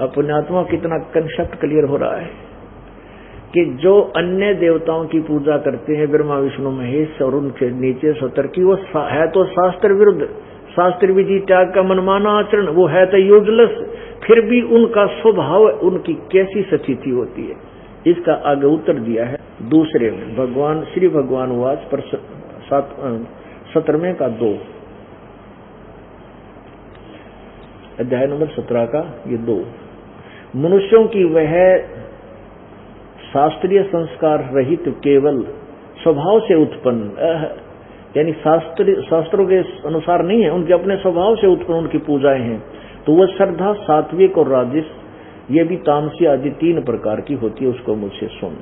अब पुण्यात्मा कितना कंसेप्ट क्लियर हो रहा है कि जो अन्य देवताओं की पूजा करते हैं ब्रह्मा विष्णु महेश और उनके नीचे सतर की, वो है तो शास्त्र विरुद्ध, शास्त्र विधि त्याग का मनमाना आचरण, वो है तो यूजलेस, फिर भी उनका स्वभाव, उनकी कैसी स्थिति होती है, इसका आगे उत्तर दिया है दूसरे में। भगवान श्री भगवान वाच पर 17वें का 2 अध्याय नंबर 17 का ये 2, मनुष्यों की वह शास्त्रीय संस्कार रहित केवल स्वभाव से उत्पन्न, यानी शास्त्रों के अनुसार नहीं है, उनके अपने स्वभाव से उत्पन्न उनकी पूजाएं हैं, तो वह श्रद्धा सात्विक और राजस, ये भी तामसी आदि 3 प्रकार की होती है, उसको मुझसे सुन।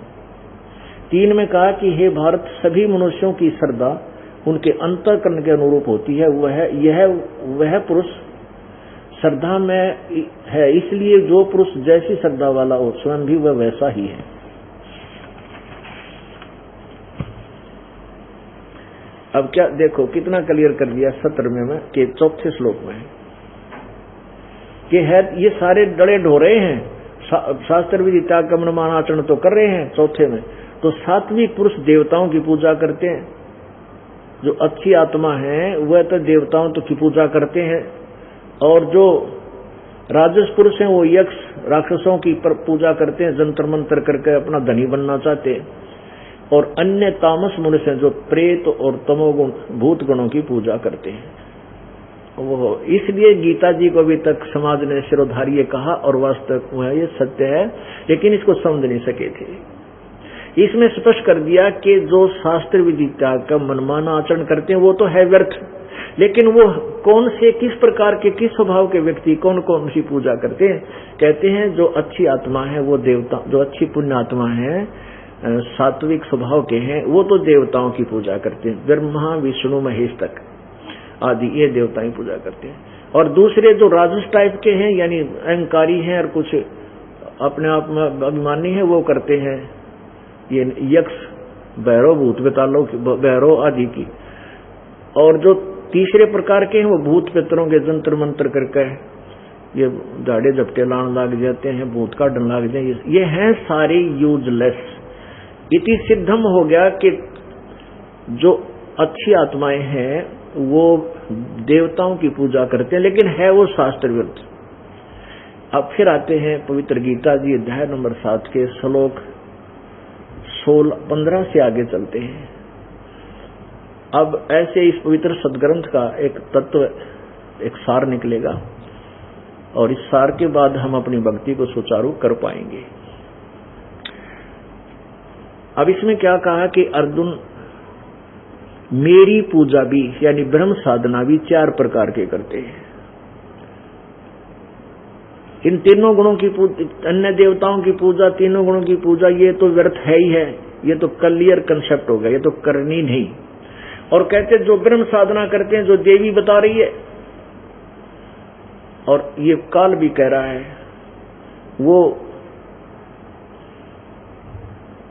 3 में कहा कि हे भारत, सभी मनुष्यों की श्रद्धा उनके अंतःकरण के अनुरूप होती है, वह पुरुष श्रद्धा में है, इसलिए जो पुरुष जैसी श्रद्धा वाला हो स्वयं भी वह वैसा ही है। अब क्या देखो कितना क्लियर कर दिया 17वें में के 4थे श्लोक में कि है ये सारे डरे ढोरे हैं, शास्त्र विधि त्याग का मनमाना आचरण तो कर रहे हैं। 4थे में तो सात्विक पुरुष देवताओं की पूजा करते हैं, जो अच्छी आत्मा है वह तो देवताओं की पूजा करते हैं, और जो राजस पुरुष हैं वो यक्ष राक्षसों की पूजा करते हैं, जंतर मंत्र करके अपना धनी बनना चाहते हैं, और अन्य तामस मनुष्य जो प्रेत और तमोगुण भूत गणों की पूजा करते हैं। वो इसलिए गीता जी को अभी तक समाज ने शिरोधार्य कहा, और वास्तव में ये सत्य है, लेकिन इसको समझ नहीं सके थे। इसमें स्पष्ट कर दिया कि जो शास्त्र विधि त्याग का मनमाना आचरण करते हैं वो तो है व्यर्थ, लेकिन वो कौन से किस प्रकार के किस स्वभाव के व्यक्ति कौन कौन सी पूजा करते हैं। कहते हैं जो अच्छी आत्मा है वो देवता, जो अच्छी पुण्य आत्मा है सात्विक स्वभाव के हैं वो तो देवताओं की पूजा करते हैं, ब्रह्मा विष्णु महेश तक आदि ये देवताएं पूजा करते हैं। और दूसरे जो राजस टाइप के हैं यानी अहंकारी हैं और कुछ अपने आप में अभिमानी है वो करते हैं ये यक्ष भैरव भूत बेतालों भैरव आदि की। और जो तीसरे प्रकार के हैं वो भूत पितरों के जंतर मंत्र करके ये झाड़े झपटे लान लाग जाते हैं, भूत का डर लाग जाए, ये हैं सारे यूजलेस। इति सिद्धम हो गया कि जो अच्छी आत्माएं हैं वो देवताओं की पूजा करते हैं, लेकिन है वो शास्त्र विरुद्ध। अब फिर आते हैं पवित्र गीता जी अध्याय नंबर 7 के श्लोक 16-15 से आगे चलते हैं। अब ऐसे इस पवित्र सदग्रंथ का एक तत्व, एक सार निकलेगा, और इस सार के बाद हम अपनी भक्ति को सुचारू कर पाएंगे। अब इसमें क्या कहा कि अर्जुन मेरी पूजा भी यानी ब्रह्म साधना भी 4 प्रकार के करते हैं। इन तीनों गुणों की अन्य देवताओं की पूजा, तीनों गुणों की पूजा ये तो व्यर्थ है ही है, ये तो क्लियर कंसेप्ट हो गया, ये तो करनी नहीं। और कहते जो ब्रह्म साधना करते हैं, जो देवी बता रही है और ये काल भी कह रहा है, वो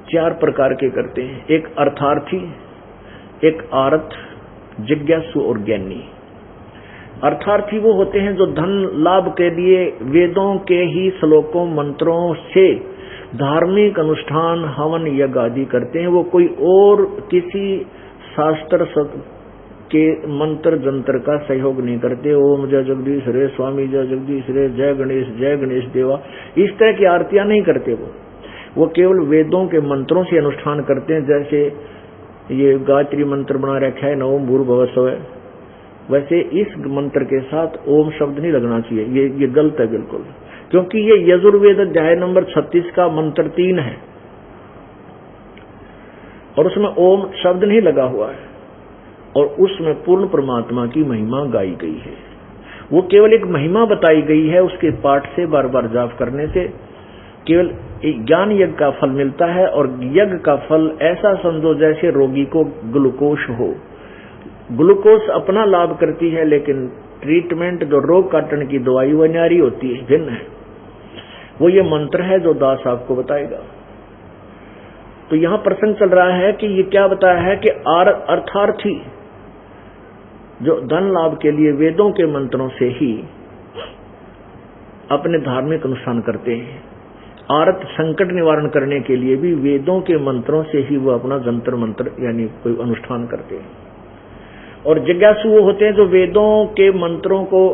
4 प्रकार के करते हैं। एक अर्थार्थी, एक आरत, जिज्ञासु और ज्ञानी। अर्थार्थी वो होते हैं जो धन लाभ के लिए वेदों के ही श्लोकों मंत्रों से धार्मिक अनुष्ठान हवन यज्ञ आदि करते हैं। वो कोई और किसी शास्त्र के मंत्र जंत्र का सहयोग नहीं करते। ओम जय जगदीश रे, स्वामी जय जगदीश रे, जय गणेश देवा, इस तरह की आरतियां नहीं करते। वो केवल वेदों के मंत्रों से अनुष्ठान करते हैं। जैसे ये गायत्री मंत्र बना रखा है, ओम भूर्भुवः स्वः, वैसे इस मंत्र के साथ ओम शब्द नहीं लगना चाहिए। ये गलत है बिल्कुल, क्योंकि ये यजुर्वेद अध्याय नंबर 36 का मंत्र 3 है और उसमें ओम शब्द नहीं लगा हुआ है, और उसमें पूर्ण परमात्मा की महिमा गाई गई है। वो केवल एक महिमा बताई गई है, उसके पाठ से बार बार जाप करने से केवल ज्ञान यज्ञ का फल मिलता है। और यज्ञ का फल ऐसा समझो जैसे रोगी को ग्लूकोज हो। ग्लूकोज अपना लाभ करती है, लेकिन ट्रीटमेंट जो रोग काटने की दवाई वो न्यारी होती है, भिन्न है। वो ये मंत्र है जो दास आपको बताएगा। तो यहां प्रसंग चल रहा है कि ये क्या बताया है कि अर्थार्थी जो धन लाभ के लिए वेदों के मंत्रों से ही अपने धार्मिक अनुष्ठान करते हैं। आर्त संकट निवारण करने के लिए भी वेदों के मंत्रों से ही वो अपना जंतर मंत्र यानी कोई अनुष्ठान करते हैं। और जिज्ञासु वो होते हैं जो वेदों के मंत्रों को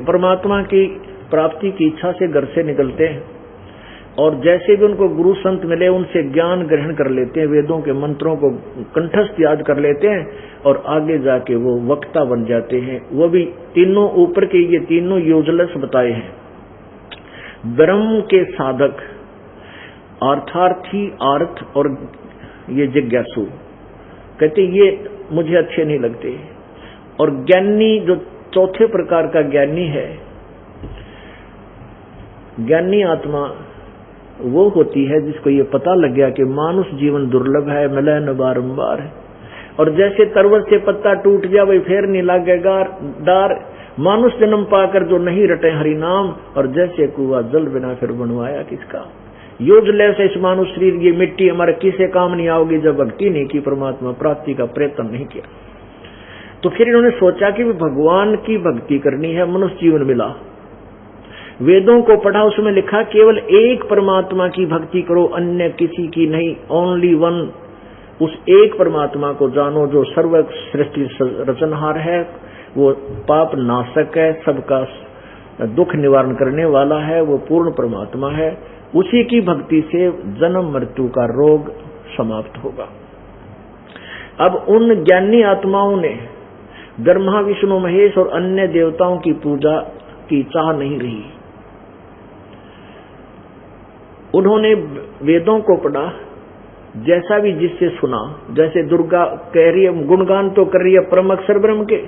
परमात्मा की प्राप्ति की इच्छा से घर से निकलते हैं और जैसे भी उनको गुरु संत मिले उनसे ज्ञान ग्रहण कर लेते हैं, वेदों के मंत्रों को कंठस्थ याद कर लेते हैं और आगे जाके वो वक्ता बन जाते हैं। वो भी तीनों ऊपर के ये तीनों यूजलेस बताए हैं। ब्रह्म के साधक, अर्थार्थी, अर्थ और ये जिज्ञासु कहते ये मुझे अच्छे नहीं लगते। और ज्ञानी जो चौथे प्रकार का ज्ञानी है, ज्ञानी आत्मा वो होती है जिसको ये पता लग गया कि मानुष जीवन दुर्लभ है, मिले न बारंबार है। और जैसे तरवत से पत्ता टूट गया वही फिर नहीं लगेगा डार, मानुष जन्म पाकर जो नहीं रटे हरि नाम, और जैसे कुआ जल बिना फिर बनवाया किसका। यूजलेस इस मानुष शरीर, ये मिट्टी हमारे किसे काम नहीं आओगी जब भक्ति नहीं की, परमात्मा प्राप्ति का प्रयत्न नहीं किया। तो फिर इन्होंने सोचा कि भगवान की भक्ति करनी है, मनुष्य जीवन मिला, वेदों को पढ़ा, उसमें लिखा केवल एक परमात्मा की भक्ति करो, अन्य किसी की नहीं, ओनली वन। उस एक परमात्मा को जानो जो सर्व सृष्टि रचनहार है, वो पाप नाशक है, सबका दुख निवारण करने वाला है, वो पूर्ण परमात्मा है। उसी की भक्ति से जन्म मृत्यु का रोग समाप्त होगा। अब उन ज्ञानी आत्माओं ने ब्रह्मा विष्णु महेश और अन्य देवताओं की पूजा की चाह नहीं रही। उन्होंने वेदों को पढ़ा, जैसा भी जिससे सुना, जैसे दुर्गा कह रही है, गुणगान तो कर रही है परम अक्षर ब्रह्म के,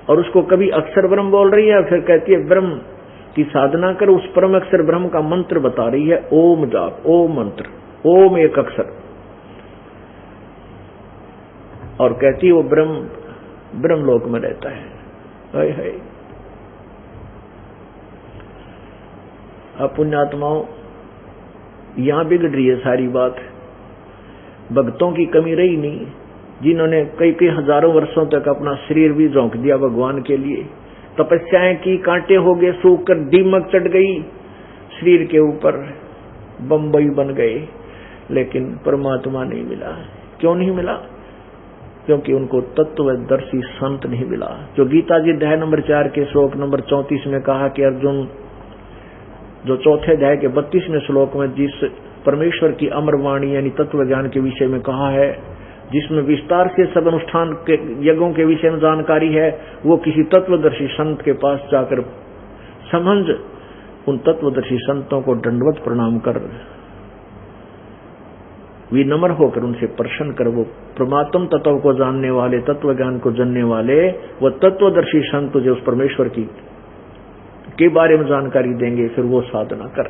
और उसको कभी अक्षर ब्रह्म बोल रही है, फिर कहती है ब्रह्म की साधना कर, उस परम अक्षर ब्रह्म का मंत्र बता रही है, ओम जाप, ओम मंत्र, ओम एक अक्षर, और कहती है वो ब्रह्मलोक में रहता है। हाय हाय। अब पुण्यात्माओं, यहां बिगड़ रही है सारी बात। भक्तों की कमी रही नहीं, जिन्होंने कई कई हजारों वर्षों तक अपना शरीर भी झोंक दिया भगवान के लिए, तपस्याएं की, कांटे हो गए सूख कर, दीमक चढ़ गई शरीर के ऊपर, बम्बई बन गए, लेकिन परमात्मा नहीं मिला। क्यों नहीं मिला? क्योंकि उनको तत्वदर्शी संत नहीं मिला। जो गीता जी अध्याय नंबर 4 के श्लोक नंबर 34 में कहा कि अर्जुन, जो चौथे अध्याय के 32वें श्लोक में जिस परमेश्वर की अमर वाणी यानी तत्व ज्ञान के विषय में कहा है, जिसमें विस्तार से सब अनुष्ठान के यज्ञों के विषय में जानकारी है, वो किसी तत्वदर्शी संत के पास जाकर समझ उन तत्वदर्शी संतों को दंडवत प्रणाम कर, विनम्र होकर उनसे प्रश्न कर, वो परमात्म तत्व को जानने वाले, तत्व ज्ञान को जानने वाले, वो तत्वदर्शी संत तुझे उस परमेश्वर की के बारे में जानकारी देंगे, फिर वो साधना कर।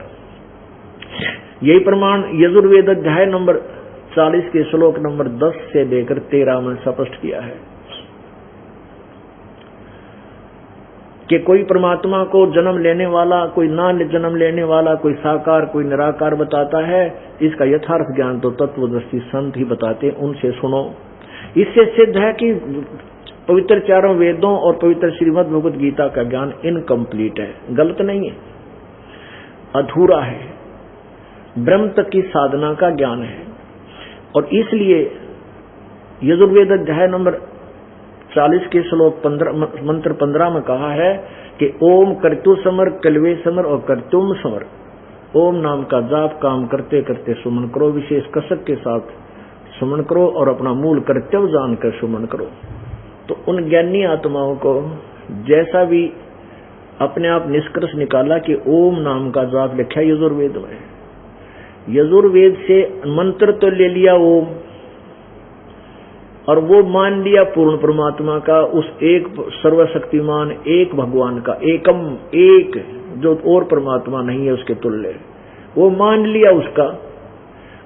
यही प्रमाण यजुर्वेद अध्याय नंबर 40 के श्लोक नंबर 10 से लेकर 13 में स्पष्ट किया है कि कोई परमात्मा को जन्म लेने वाला, कोई ना जन्म लेने वाला, कोई साकार, कोई निराकार बताता है। इसका यथार्थ ज्ञान तो तत्वदर्शी संत ही बताते, उनसे सुनो। इससे सिद्ध है कि पवित्र चारों वेदों और पवित्र श्रीमद् भगवद गीता का ज्ञान इनकम्प्लीट है, गलत नहीं है, अधूरा है, ब्रह्म तक की साधना का ज्ञान है। और इसलिए यजुर्वेद अध्याय नंबर 40 के श्लोक 15 मंत्र 15 में कहा है कि ओम कर्तु समर, कलवे समर और कर्तुम समर। ओम नाम का जाप काम करते करते सुमन करो, विशेष कसक के साथ सुमन करो और अपना मूल कर्तव्य जानकर सुमन करो। तो उन ज्ञानी आत्माओं को जैसा भी अपने आप निष्कर्ष निकाला कि ओम नाम का जाप लिखा है यजुर्वेद में, यजुर्वेद से मंत्र तो ले लिया ओम, और वो मान लिया पूर्ण परमात्मा का, उस एक सर्वशक्तिमान एक भगवान का, एकम एक, जो और परमात्मा नहीं है उसके तुल्य, वो मान लिया उसका,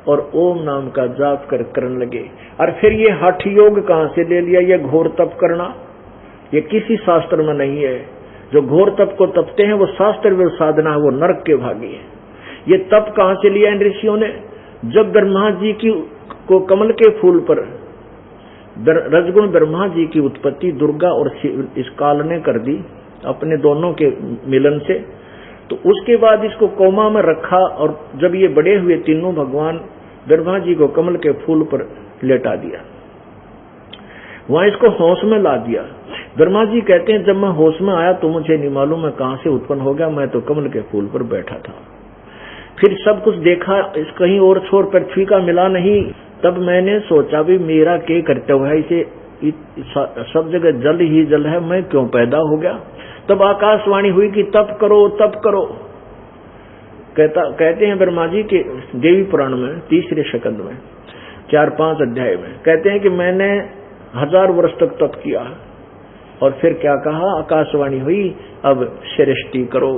और ओम नाम का जाप कर करने लगे। और फिर ये हठ योग कहां से ले लिया? ये घोर तप करना, ये किसी शास्त्र में नहीं है। जो घोर तप को तपते हैं वो शास्त्र में साधना है, वो नरक के भागी है। ये तप कहां से लिया इन ऋषियों ने? जब ब्रह्मा जी की को कमल के फूल पर रजगुण ब्रह्मा जी की उत्पत्ति दुर्गा और इस काल ने कर दी अपने दोनों के मिलन से, तो उसके बाद इसको कोमा में रखा और जब ये बड़े हुए तीनों भगवान ब्रह्मा जी को कमल के फूल पर लेटा दिया, वहां इसको होश में ला दिया। ब्रह्मा जी कहते हैं जब मैं होश में आया तो मुझे नहीं मालूम मैं कहां से उत्पन्न हो गया, मैं तो कमल के फूल पर बैठा था। फिर सब कुछ देखा, इस कहीं और छोर पृथ्वी का मिला नहीं। तब मैंने सोचा भी मेरा क्या कर्तव्य है, इसे सब जगह जल ही जल है, मैं क्यों पैदा हो गया। तब आकाशवाणी हुई कि तप करो तप करो। कहते हैं ब्रह्मा जी के देवी पुराण में तीसरे स्कंद में 4-5 अध्याय में कहते हैं कि मैंने 1000 वर्ष तक तप किया और फिर क्या कहा, आकाशवाणी हुई अब सृष्टि करो।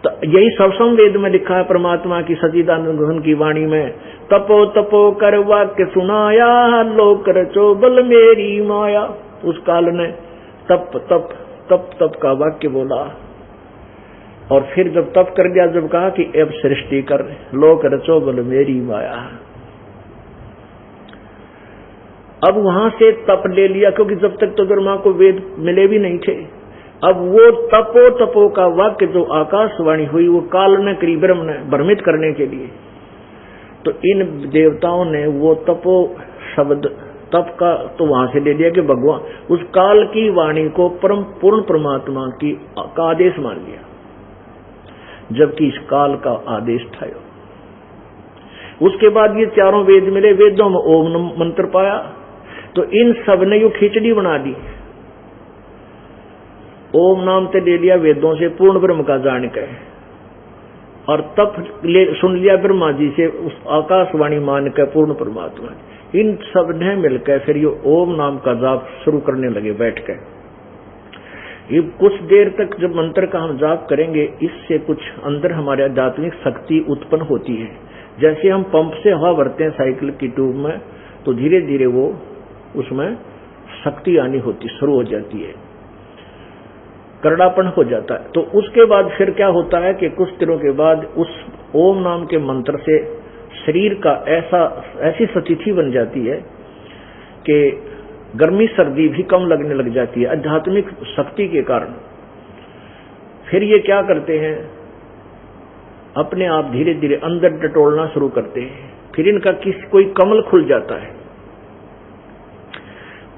तो यही सबसम वेद में लिखा है परमात्मा की सच्चिदानंद घन की वाणी में, तपो तपो कर वाक्य सुनाया, लोक रचो बल मेरी माया। उस काल ने तप तप तप तप का वाक्य बोला और फिर जब तप कर गया, जब कहा कि अब सृष्टि कर, लोक रचो बल मेरी माया। अब वहां से तप ले लिया, क्योंकि जब तक तो ब्रह्मा को वेद मिले भी नहीं थे। अब वो तपो तपो का वाक्य जो आकाशवाणी हुई वो काल ने करी ब्रह्म ने भ्रमित करने के लिए, तो इन देवताओं ने वो तपो शब्द तप का तो वहां से ले लिया कि भगवान उस काल की वाणी को परम पूर्ण परमात्मा की का आदेश मान लिया, जबकि इस काल का आदेश था। उसके बाद ये चारों वेद मिले, वेदों में ओम मंत्र पाया, तो इन सब ने यू खिचड़ी बना दी। ओम नाम से ले लिया वेदों से पूर्ण ब्रह्म का जान के, और तप सुन लिया ब्रह्मा जी से उस आकाशवाणी मान के पूर्ण परमात्मा। इन सब ने मिलकर फिर ये ओम नाम का जाप शुरू करने लगे बैठ कर। ये कुछ देर तक जब मंत्र का हम जाप करेंगे, इससे कुछ अंदर हमारे आध्यात्मिक शक्ति उत्पन्न होती है। जैसे हम पंप से हवा भरते हैं साइकिल की ट्यूब में, तो धीरे धीरे वो उसमें शक्ति आनी होती शुरू हो जाती है, करड़ापन हो जाता है। तो उसके बाद फिर क्या होता है कि कुछ दिनों के बाद उस ओम नाम के मंत्र से शरीर का ऐसी स्थिति बन जाती है कि गर्मी सर्दी भी कम लगने लग जाती है आध्यात्मिक शक्ति के कारण। फिर ये क्या करते हैं, अपने आप धीरे धीरे अंदर टटोलना शुरू करते हैं। फिर इनका कोई कमल खुल जाता है।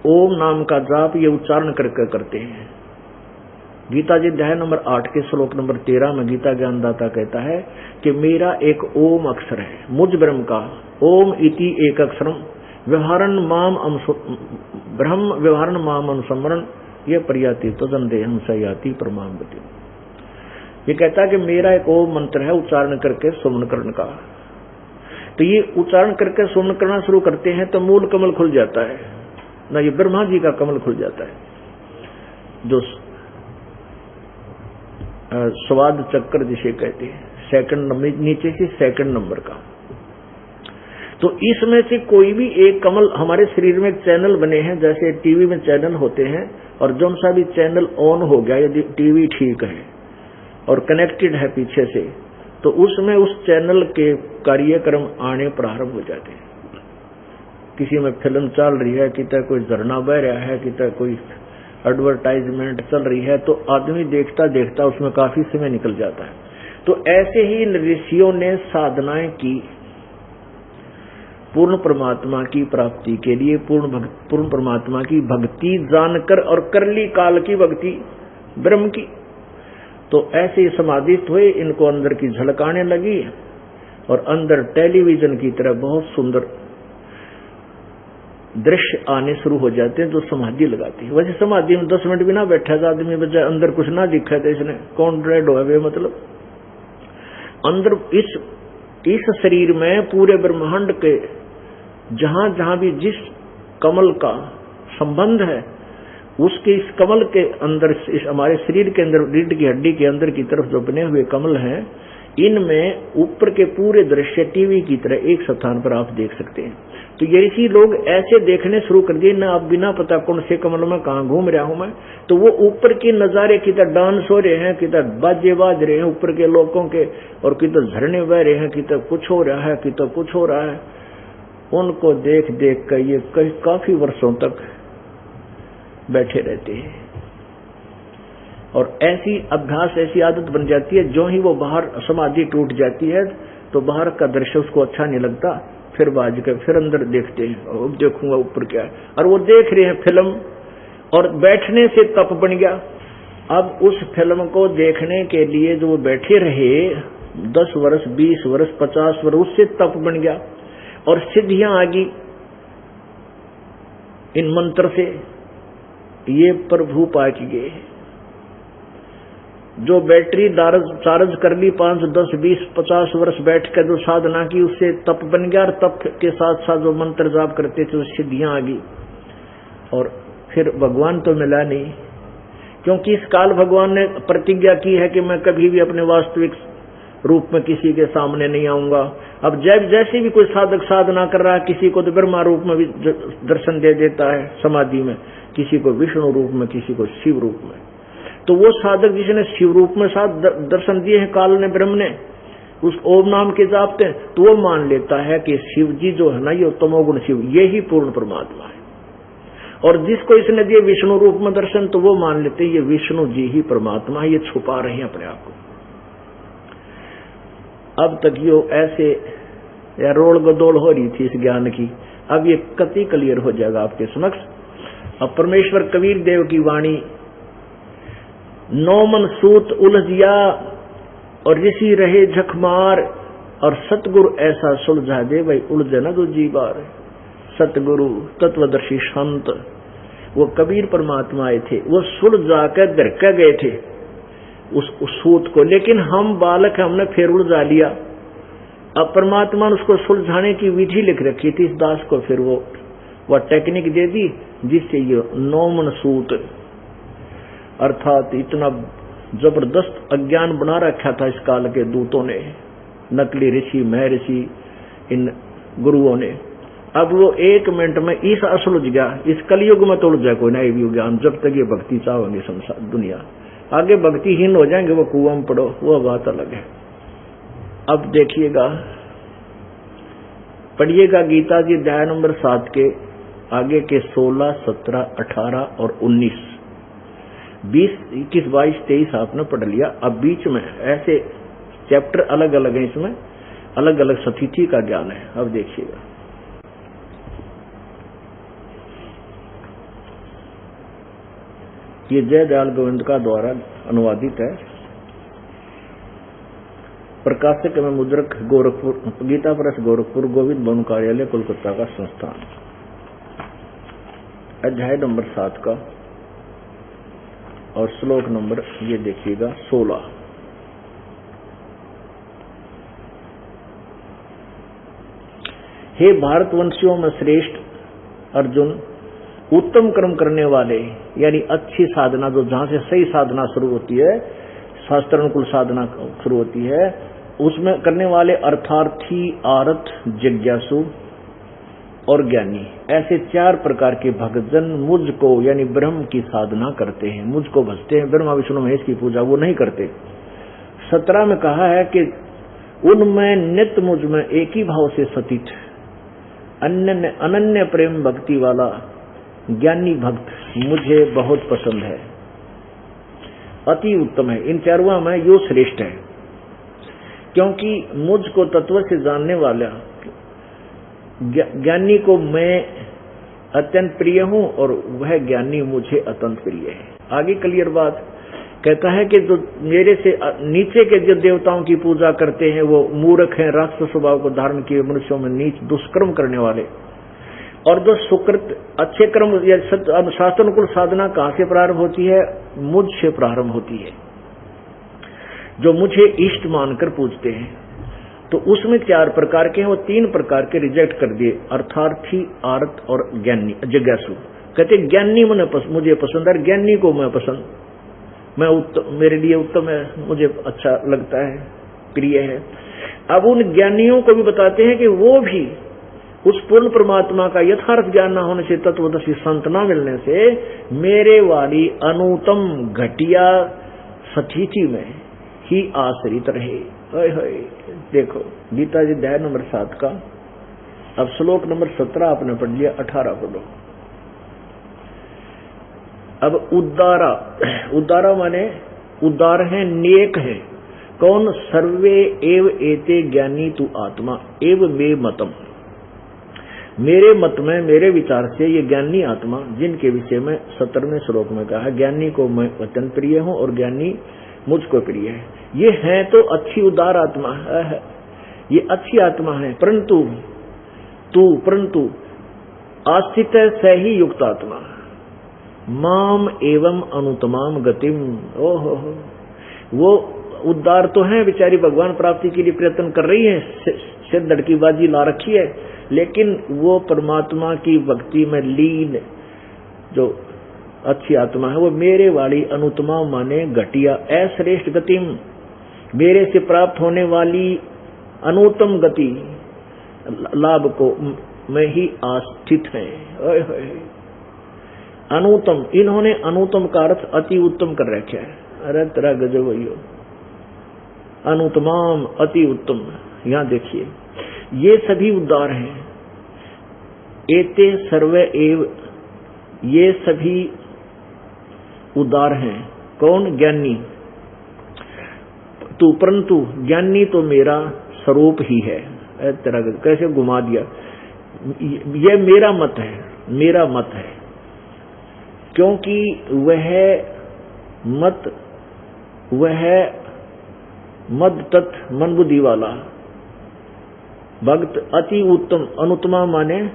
ओम नाम का जाप ये उच्चारण करके करते हैं। गीता जी अध्याय नंबर 8 के श्लोक नंबर 13 में गीता ज्ञानदाता कहता है कि मेरा एक ओम अक्षर है, मुझ ब्रह्म का ओम इति एक अक्षरम व्यवहारन माम ब्रह्म व्यवहारन माम अनुसमरण ये पर्याति तो जंदेहम सयाति परमाम गति। ये कहता है कि मेरा एक ओम मंत्र है, उच्चारण करके सुमन करने का। तो ये उच्चारण करके सुमन करना शुरू करते हैं तो मूल कमल खुल जाता है ना, ये ब्रह्मा जी का कमल खुल जाता है, जो स्वाद चक्र जिसे कहते हैं, सेकंड नीचे से सेकंड नंबर का। तो इसमें से कोई भी एक कमल, हमारे शरीर में एक चैनल बने हैं, जैसे टीवी में चैनल होते हैं, और जो सा भी चैनल ऑन हो गया, यदि टीवी ठीक है और कनेक्टेड है पीछे से, तो उसमें उस चैनल के कार्यक्रम आने प्रारंभ हो जाते हैं। किसी में फिल्म चल रही है, कितना कोई झरना बह रहा है, कितना कोई एडवर्टाइजमेंट चल रही है, तो आदमी देखता देखता उसमें काफी समय निकल जाता है। तो ऐसे ही ऋषियों ने साधनाएं की पूर्ण परमात्मा की प्राप्ति के लिए, पूर्ण परमात्मा की भक्ति जानकर, और कर ली काल की भक्ति ब्रह्म की। तो ऐसे ही समाधिस्थ हुए, इनको अंदर की झलक आने लगी और अंदर टेलीविजन की तरह बहुत सुंदर दृश्य आने शुरू हो जाते हैं जो समाधि लगाती है। वैसे समाधि में 10 मिनट भी ना बैठा था आदमी, बजाय अंदर कुछ ना दिखा था, इसने कौन ड्रेड हो गए, मतलब अंदर इस शरीर में पूरे ब्रह्मांड के जहां जहां भी जिस कमल का संबंध है, उसके इस कमल के अंदर, इस हमारे शरीर के अंदर, रीढ़ की हड्डी के अंदर की तरफ जो बने हुए कमल हैं, इनमें ऊपर के पूरे दृश्य टीवी की तरह एक स्थान पर आप देख सकते हैं। तो ये इसी लोग ऐसे देखने शुरू कर दिए ना, आप बिना पता कौन से कमल में कहां घूम रहा हूं मैं, तो वो ऊपर के नजारे किधर डांस हो रहे हैं, किधर बाजे बाज रहे हैं ऊपर के लोगों के, और किधर झरने बह रहे हैं, किधर कुछ हो रहा है, किधर कुछ हो रहा है। उनको देख देख कर ये काफी वर्षों तक बैठे रहते हैं। और ऐसी अभ्यास, ऐसी आदत बन जाती है, जो ही वो बाहर समाधि टूट जाती है तो बाहर का दृश्य उसको अच्छा नहीं लगता, फिर बाज कर फिर अंदर देखते हैं, अब देखूंगा ऊपर क्या है, और वो देख रहे हैं फिल्म, और बैठने से तप बन गया। अब उस फिल्म को देखने के लिए जो वो बैठे रहे 10 वर्ष, 20 वर्ष, 50 वर्ष, उससे तप बन गया और सिद्धियां आ गई इन मंत्र से। ये प्रभु पाक गए जो बैटरी चार्ज कर ली 5, 10, 20, 50 वर्ष बैठ कर जो साधना की, उससे तप बन गया, और तप के साथ साथ जो मंत्र जाप करते थे उससे सिद्धियां आ गई। और फिर भगवान तो मिला नहीं, क्योंकि इस काल भगवान ने प्रतिज्ञा की है कि मैं कभी भी अपने वास्तविक रूप में किसी के सामने नहीं आऊंगा। अब जब जैसे भी कोई साधक साधना कर रहा है, किसी को तो ब्रह्मा रूप में भी दर्शन दे देता है समाधि में, किसी को विष्णु रूप में, किसी को शिव रूप में। तो वो साधक जिसने शिव रूप में साथ दर्शन दिए हैं काल ने, ब्रह्म ने, उस ओम नाम के जाप थे, तो वो मान लेता है कि शिव जी जो है ना, ये तमोगुण शिव, ये ही पूर्ण परमात्मा है। और जिसको इसने दिए विष्णु रूप में दर्शन, तो वो मान लेते हैं ये विष्णु जी ही परमात्मा है, ये छुपा रहे हैं अपने आप को। अब तक यो ऐसे या रोड़ गदोड़ हो रही थी इस ज्ञान की, अब ये कति क्लियर हो जाएगा आपके समक्ष। अब परमेश्वर कबीर देव की वाणी, 9 मन सूत उलझिया और ऋषि रहे झकमार, और सतगुरु ऐसा सुलझा दे भाई उलझे न दूजी बार। सतगुरु तत्वदर्शी संत, वो कबीर परमात्मा आए थे, वो सुलझा कर दरका गए थे उस सूत को, लेकिन हम बालक, हमने फिर उलझा लिया। अब परमात्मा ने उसको सुलझाने की विधि लिख रखी थी इस दास को, फिर वो टेक्निक दे दी जिससे ये 9 मन सूत, अर्थात इतना जबरदस्त अज्ञान बना रखा था इस काल के दूतों ने, नकली ऋषि, महर्षि, इन गुरुओं ने। अब वो 1 मिनट में इस असुलझ गया, इस कलयुग में तो उलझ जाए कोई नया ज्ञान, जब तक ये भक्ति चाहोगे संसार दुनिया, आगे भक्तिहीन हो जाएंगे, वो कुआं में पड़ो, वो बात अलग है। अब देखिएगा, पढ़िएगा गीता जी अध्याय नंबर 7 के आगे के 16, 17, 18 और 19, 20, 21, 22, 23 आपने पढ़ लिया। अब बीच में ऐसे चैप्टर अलग अलग है, इसमें अलग अलग स्थिति का ज्ञान है। अब देखिएगा, ये जय दयाल गोविंद का द्वारा अनुवादित है, प्रकाशक एवं मुद्रक गोरखपुर, गीता प्रेस गोरखपुर, गोविंद भवन कार्यालय कोलकाता का संस्थान। अध्याय नंबर 7 का और श्लोक नंबर ये देखिएगा 16। हे भारतवंशियों में श्रेष्ठ अर्जुन, उत्तम कर्म करने वाले, यानी अच्छी साधना, जो जहां से सही साधना शुरू होती है, शास्त्रानुकूल साधना शुरू होती है, उसमें करने वाले अर्थार्थी, आरत, जिज्ञासु और ज्ञानी, ऐसे 4 प्रकार के भक्तजन मुझको यानी ब्रह्म की साधना करते हैं, मुझको भजते हैं। ब्रह्मा विष्णु महेश की पूजा वो नहीं करते। 17 में कहा है कि उनमें नित्य मुझ में एक ही भाव से सतीत अनन्य प्रेम भक्ति वाला ज्ञानी भक्त मुझे बहुत पसंद है, अति उत्तम है। इन 4वां में यो श्रेष्ठ है, क्योंकि मुझको तत्व से जानने वाला ज्ञानी को मैं अत्यंत प्रिय हूं और वह ज्ञानी मुझे अत्यंत प्रिय है। आगे क्लियर बात कहता है कि जो मेरे से नीचे के जो देवताओं की पूजा करते हैं वो मूर्ख हैं, राक्षस स्वभाव को धारण किए मनुष्यों में नीच दुष्कर्म करने वाले। और जो सुकृत अच्छे कर्म या शास्त्रानुकूल साधना कहां से प्रारंभ होती है? मुझ से प्रारंभ होती है, जो मुझे इष्ट मानकर पूजते हैं। तो उसमें 4 प्रकार के हैं, वो 3 प्रकार के रिजेक्ट कर दिए, अर्थार्थी, आरत और ज्ञानी जिज्ञासु। कहते ज्ञानी मुझे पसंद है, ज्ञानी को मैं पसंद, मेरे लिए उत्तम है, मुझे अच्छा लगता है, प्रिय है। अब उन ज्ञानियों को भी बताते हैं कि वो भी उस पूर्ण परमात्मा का यथार्थ ज्ञान न होने से, तत्वदर्शी संत न मिलने से, मेरे वाली अनुत्तम घटिया स्थिति में ही आश्रित रहे। देखो गीता जी अध्याय नंबर 7 का अब श्लोक नंबर 17 आपने पढ़ लिया, 18 पढ़ो। अब उद्दारा माने उदार है, नेक है। कौन? सर्वे एव एते ज्ञानी तु आत्मा एव मे मतम, मेरे मत में, मेरे विचार से ये ज्ञानी आत्मा, जिनके विषय में 17वें श्लोक में कहा, ज्ञानी को मैं अत्यंत प्रिय हूं और ज्ञानी मुझको प्रिय है। ये है तो अच्छी उदार आत्मा है, ये अच्छी आत्मा है, परंतु आस्थित सही युक्त आत्मा, माम एवं अनुतमाम गतिम। ओहो, वो उद्धार तो है बेचारी, भगवान प्राप्ति के लिए प्रयत्न कर रही है, सिर धड़की बाजी ला रखी है, लेकिन वो परमात्मा की भक्ति में लीन जो अच्छी आत्मा है, वो मेरे वाली अनुतमा माने घटिया, अश्रेष्ठ गतिम, मेरे से प्राप्त होने वाली अनुत्तम गति लाभ को में ही आस्थित है। अनुत्तम, इन्होंने अनुत्तम का अर्थ अति उत्तम कर रखा है। अरे तेरा गजब भैया, अनुत्तमाम अति उत्तम। यहां देखिए, ये सभी उद्धार हैं। एते सर्वे एव, ये सभी उदार हैं। कौन? ज्ञानी। तू, परंतु ज्ञानी तो मेरा स्वरूप ही है। तेरा कैसे घुमा दिया, ये मेरा मत है, मेरा मत है, क्योंकि वह मद तत् मन बुद्धि वाला भक्त अति उत्तम, अनुत्तमा माने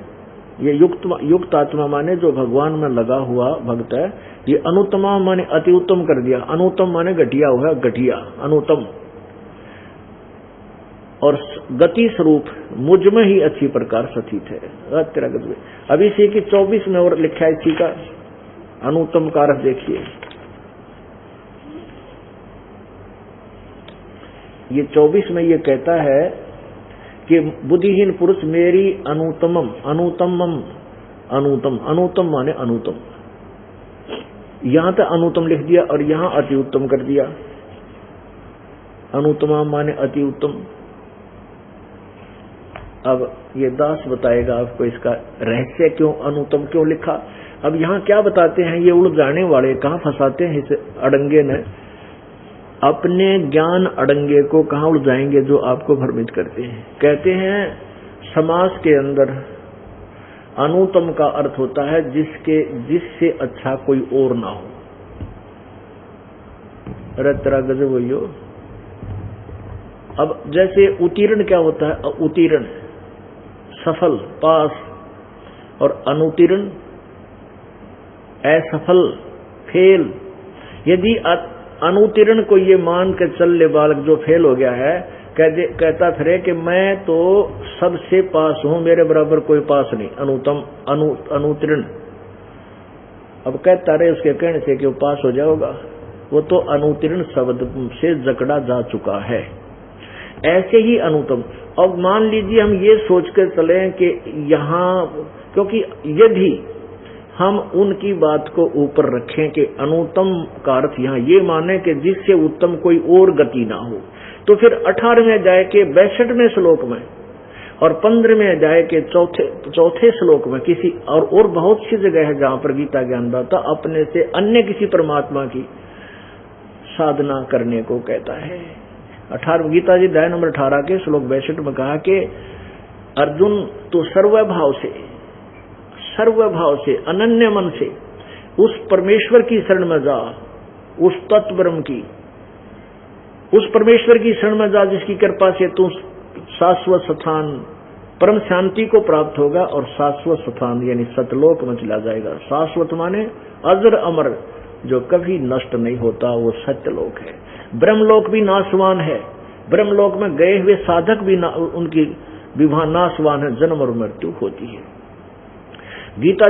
ये युक्त आत्मा माने जो भगवान में लगा हुआ भक्त है, ये अनुत्तमा माने अति उत्तम कर दिया, अनुत्तम माने घटिया हुआ, घटिया अनुत्तम, और गति स्वरूप मुझ में ही अच्छी प्रकार स्थित है। तेरा गति। अब इसी की 24 में और लिखा है इसी का अनुत्तम का अर्थ देखिए। ये 24 में ये कहता है कि बुद्धिहीन पुरुष मेरी अनुत्तमम, अनुत्तम माने अनुत्तम, यहां तक अनुत्तम लिख दिया और यहां अति उत्तम कर दिया। अनुत्तमा माने अति उत्तम। अब ये दास बताएगा आपको इसका रहस्य, क्यों अनुत्तम क्यों लिखा। अब यहाँ क्या बताते हैं ये उलझाने वाले, कहाँ फंसाते हैं इस अड़ंगे ने, अपने ज्ञान अड़ंगे को कहाँ उलझाएंगे जो आपको भ्रमित करते हैं। कहते हैं समास के अंदर अनुत्तम का अर्थ होता है जिससे अच्छा कोई और ना हो। अरे तेरा गजब भैया। अब जैसे उत्तीर्ण क्या होता है? उत्तीर्ण सफल, पास, और अनुत्तीर्ण असफल, फेल। यदि अनुत्तीर्ण को ये मान के चल ले बालक जो फेल हो गया है, कहता फिरे कि मैं तो सबसे पास हूं, मेरे बराबर कोई पास नहीं, अनुत्तीर्ण। अब कहता रहे उसके कहने से कि वो पास हो जाओगा, वो तो अनुत्तीर्ण शब्द से जकड़ा जा चुका है। ऐसे ही अनुत्तम। अब मान लीजिए हम ये सोचकर चले कि यहाँ, क्योंकि यदि हम उनकी बात को ऊपर रखें कि अनुत्तम का अर्थ यहाँ ये माने कि जिससे उत्तम कोई और गति ना हो, तो फिर 18वें अध्याय के 62वें श्लोक में और 15वें अध्याय के चौथे श्लोक में किसी और बहुत सी जगह है जहां पर गीता ज्ञानदाता अपने से अन्य किसी परमात्मा की साधना करने को कहता है। 18 गीता जी अध्याय नंबर 18 के श्लोक 62 में कहा कि अर्जुन तो सर्वभाव से अनन्य मन से उस परमेश्वर की शरण में जा, उस तत्व ब्रह्म की, उस परमेश्वर की शरण में जा जिसकी कृपा से तू शाश्वत स्थान परम शांति को प्राप्त होगा और शाश्वत स्थान यानी सतलोक में चला जाएगा। शाश्वत माने अजर अमर, जो कभी नष्ट नहीं होता, वो सत्यलोक है। ब्रह्मलोक भी नाशवान है, ब्रह्मलोक में गए हुए साधक भी उनकी विवाह नाशवान है, जन्म और मृत्यु होती है। गीता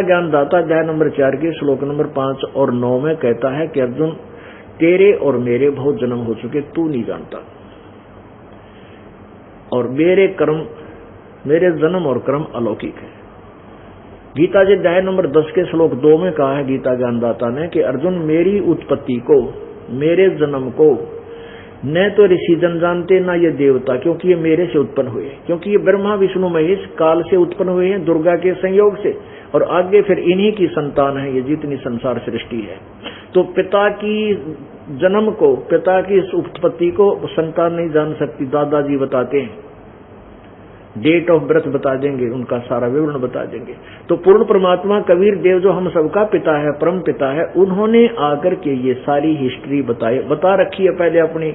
ज्ञानदाता अध्याय नंबर 4 के श्लोक नंबर 5 और 9 में कहता है कि अर्जुन तेरे और मेरे बहुत जन्म हो चुके, तू नहीं जानता, और मेरे जन्म और कर्म अलौकिक है। गीता जी अध्याय नंबर 10 के श्लोक 2 में कहा है गीता ज्ञानदाता ने कि अर्जुन मेरी उत्पत्ति को, मेरे जन्म को न तो ऋषि जन जानते ना ये देवता, क्योंकि ये मेरे से उत्पन्न हुए, क्योंकि ये ब्रह्मा विष्णु महेश काल से उत्पन्न हुए हैं दुर्गा के संयोग से, और आगे फिर इन्हीं की संतान है ये जितनी संसार सृष्टि है। तो पिता की जन्म को, पिता की इस उत्पत्ति को संतान नहीं जान सकती। दादाजी बताते हैं, डेट ऑफ बर्थ बता देंगे, उनका सारा विवरण बता देंगे। तो पूर्ण परमात्मा कबीर देव जो हम सबका पिता है, परम पिता है, उन्होंने आकर के ये सारी हिस्ट्री बता रखी है पहले अपनी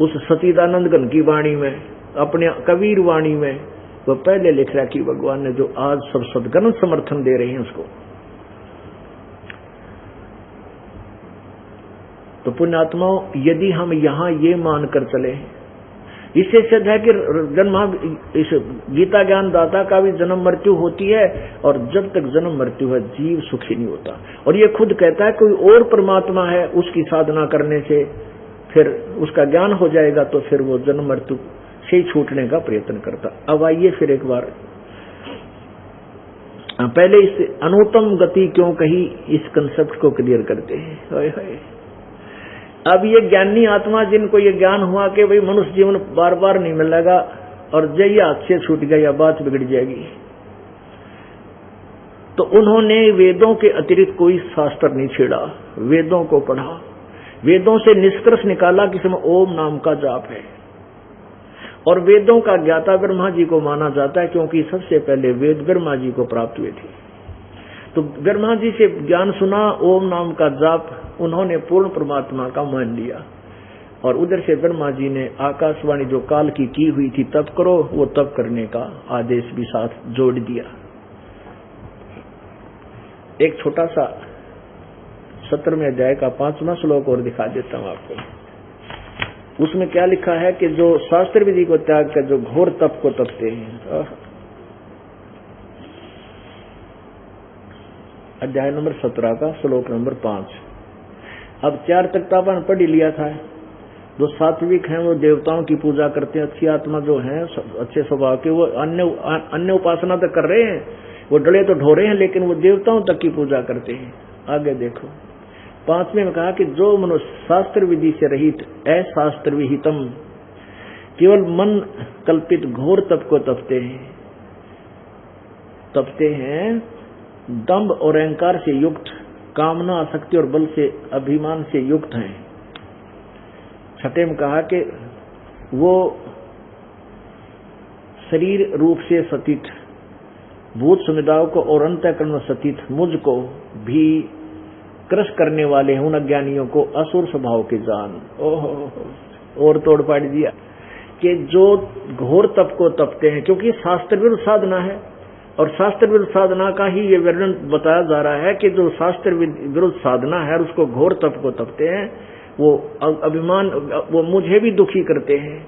उस सतीदानंद घन की वाणी में, अपने कबीर वाणी में वो पहले लिख रखी भगवान ने, जो आज सब सदगण समर्थन दे रहे हैं उसको। तो पुण्यात्माओं, यदि हम यहाँ ये मानकर चले, इससे सिद्ध है कि इस गीता ज्ञान दाता का भी जन्म मृत्यु होती है, और जब तक जन्म मृत्यु है जीव सुखी नहीं होता। और ये खुद कहता है कोई और परमात्मा है, उसकी साधना करने से फिर उसका ज्ञान हो जाएगा, तो फिर वो जन्म मृत्यु से ही छूटने का प्रयत्न करता। अब आइए फिर एक बार पहले इस अनुत्तम गति क्यों कही, इस कंसेप्ट को क्लियर करते हैं। अब ये ज्ञानी आत्मा जिनको ये ज्ञान हुआ कि भाई मनुष्य जीवन बार बार नहीं मिलेगा और जय हाथ से छूट गया या बात बिगड़ जाएगी, तो उन्होंने वेदों के अतिरिक्त कोई शास्त्र नहीं छेड़ा, वेदों को पढ़ा, वेदों से निष्कर्ष निकाला कि इसमें ओम नाम का जाप है। और वेदों का ज्ञाता ब्रह्मा जी को माना जाता है, क्योंकि सबसे पहले वेद ब्रह्मा जी को प्राप्त हुए थे। तो ब्रह्मा जी से ज्ञान सुना, ओम नाम का जाप उन्होंने पूर्ण परमात्मा का मान लिया। और उधर से ब्रह्मा जी ने आकाशवाणी जो काल की हुई थी तप करो, वो तप करने का आदेश भी साथ जोड़ दिया। एक छोटा सा 17वें अध्याय का 5वां श्लोक और दिखा देता हूं आपको। उसमें क्या लिखा है कि जो शास्त्र विधि को त्याग कर जो घोर तप को तपते हैं। अध्याय नंबर 17 का श्लोक नंबर 5। अब 4 तक तो अपन पढ़ ही लिया था। जो सात्विक हैं वो देवताओं की पूजा करते हैं, अच्छी आत्मा जो है अच्छे स्वभाव के वो अन्य उपासना तो कर रहे हैं, वो डले तो ढो रहे हैं, लेकिन वो देवताओं तक की पूजा करते हैं। आगे देखो 5वें में कहा कि जो मनुष्य शास्त्र विधि से रहित अशास्त्र विहितम केवल मन कल्पित घोर तप को तपते हैं, दंभ और अहंकार से युक्त, कामना आसक्ति और बल से अभिमान से युक्त हैं। 6 में कहा कि वो शरीर रूप से सतीत, भूत समुदायों को और अंतःकरण में सतीत मुझको भी क्रश करने वाले हैं, उन अज्ञानियों को असुर स्वभाव के जान। ओहो, और तोड़ पाड़ दिया कि जो घोर तप को तपते हैं, क्योंकि शास्त्र विरुद्ध साधना है और शास्त्र विरुद्ध साधना का ही ये वर्णन बताया जा रहा है कि जो शास्त्र विरुद्ध साधना है उसको घोर तप को तपते हैं, वो अभिमान, वो मुझे भी दुखी करते हैं।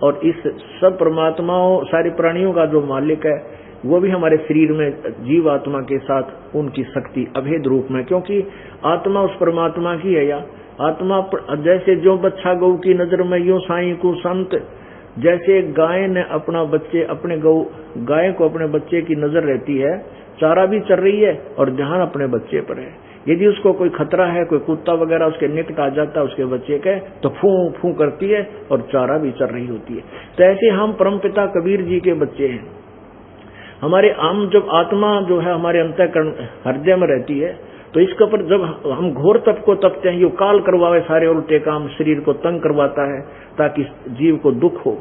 और इस सब परमात्माओं सारे प्राणियों का जो मालिक है वो भी हमारे शरीर में जीव आत्मा के साथ उनकी शक्ति अभेद रूप में, क्योंकि आत्मा उस परमात्मा की है। या आत्मा जैसे जो बच्चा गौ की नजर में यूं साईं को संत, जैसे गाय ने अपने गाय को अपने बच्चे की नजर रहती है, चारा भी चर रही है और ध्यान अपने बच्चे पर है। यदि उसको कोई खतरा है, कोई कुत्ता वगैरह उसके निकट आ जाता है उसके बच्चे के, तो फू फू करती है और चारा भी चर रही होती है। तो ऐसे हम परमपिता कबीर जी के बच्चे हैं। हमारे जब आत्मा जो है हमारे अंतःकरण हृदय में रहती है, तो इसके ऊपर जब हम घोर तप को तपते हैं, ये काल करवावे सारे उल्टे काम, शरीर को तंग करवाता है ताकि जीव को दुख हो,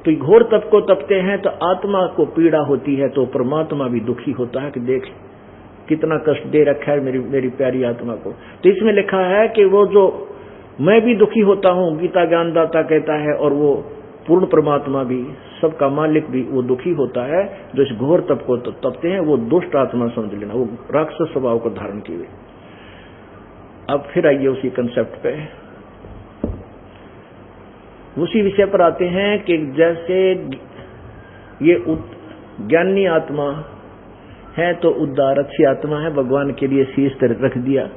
तो घोर तप को तपते हैं तो आत्मा को पीड़ा होती है, तो परमात्मा भी दुखी होता है कि देख कितना कष्ट दे रखा है मेरी प्यारी आत्मा को। तो इसमें लिखा है कि वो जो मैं भी दुखी होता हूँ, गीता ज्ञानदाता कहता है, और वो पूर्ण परमात्मा भी, सबका मालिक भी वो दुखी होता है जो इस घोर तप को तपते हैं। वो दुष्ट आत्मा समझ लेना, वो राक्षस स्वभाव को धारण किए। अब फिर आइए उसी कंसेप्ट पे, उसी विषय पर आते हैं कि जैसे ये ज्ञानी आत्मा है तो उद्धार अच्छी आत्मा है, भगवान के लिए शीश रख दिया,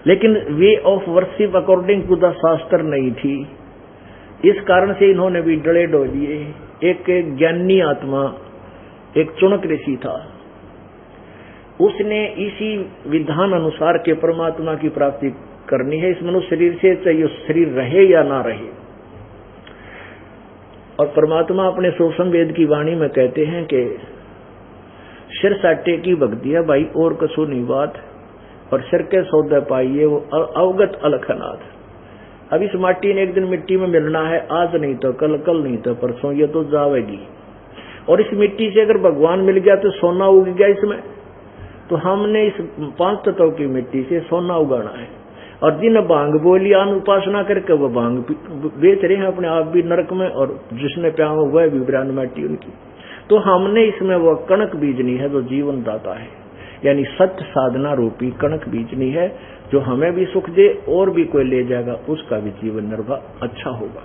लेकिन way of worship according to the शास्त्र नहीं थी। इस कारण से इन्होंने भी डरे डो लिए। एक ज्ञानी आत्मा, एक चुनक ऋषि था, उसने इसी विधान अनुसार के परमात्मा की प्राप्ति करनी है इस मनुष्य शरीर से, चाहे शरीर रहे या ना रहे। और परमात्मा अपने सूक्ष्म वेद की वाणी में कहते हैं कि सिर साटे की भक्ति है भाई और कसो नहीं बात, और सिर के सौदे पाइए वो अवगत अलखनाथ। अब इस माटी ने एक दिन मिट्टी में मिलना है, आज नहीं तो कल, कल नहीं तो परसों, ये तो जावेगी। और इस मिट्टी से अगर भगवान मिल गया तो सोना उग गया इसमें। तो हमने इस 5 तत्वों की मिट्टी से सोना उगाना है। और जिन भांग बोली आन उपासना करके वो भांग बेच रहे हैं अपने आप भी नरक में, और जिसने प्या हुआ है विभ्रान माटी उनकी। तो हमने इसमें वो कणक बीजनी है जो जीवन दाता है, यानी सत्य साधना रूपी कणक बीजनी है, जो हमें भी सुख दे और भी कोई ले जाएगा उसका भी जीवन निर्वाह अच्छा होगा।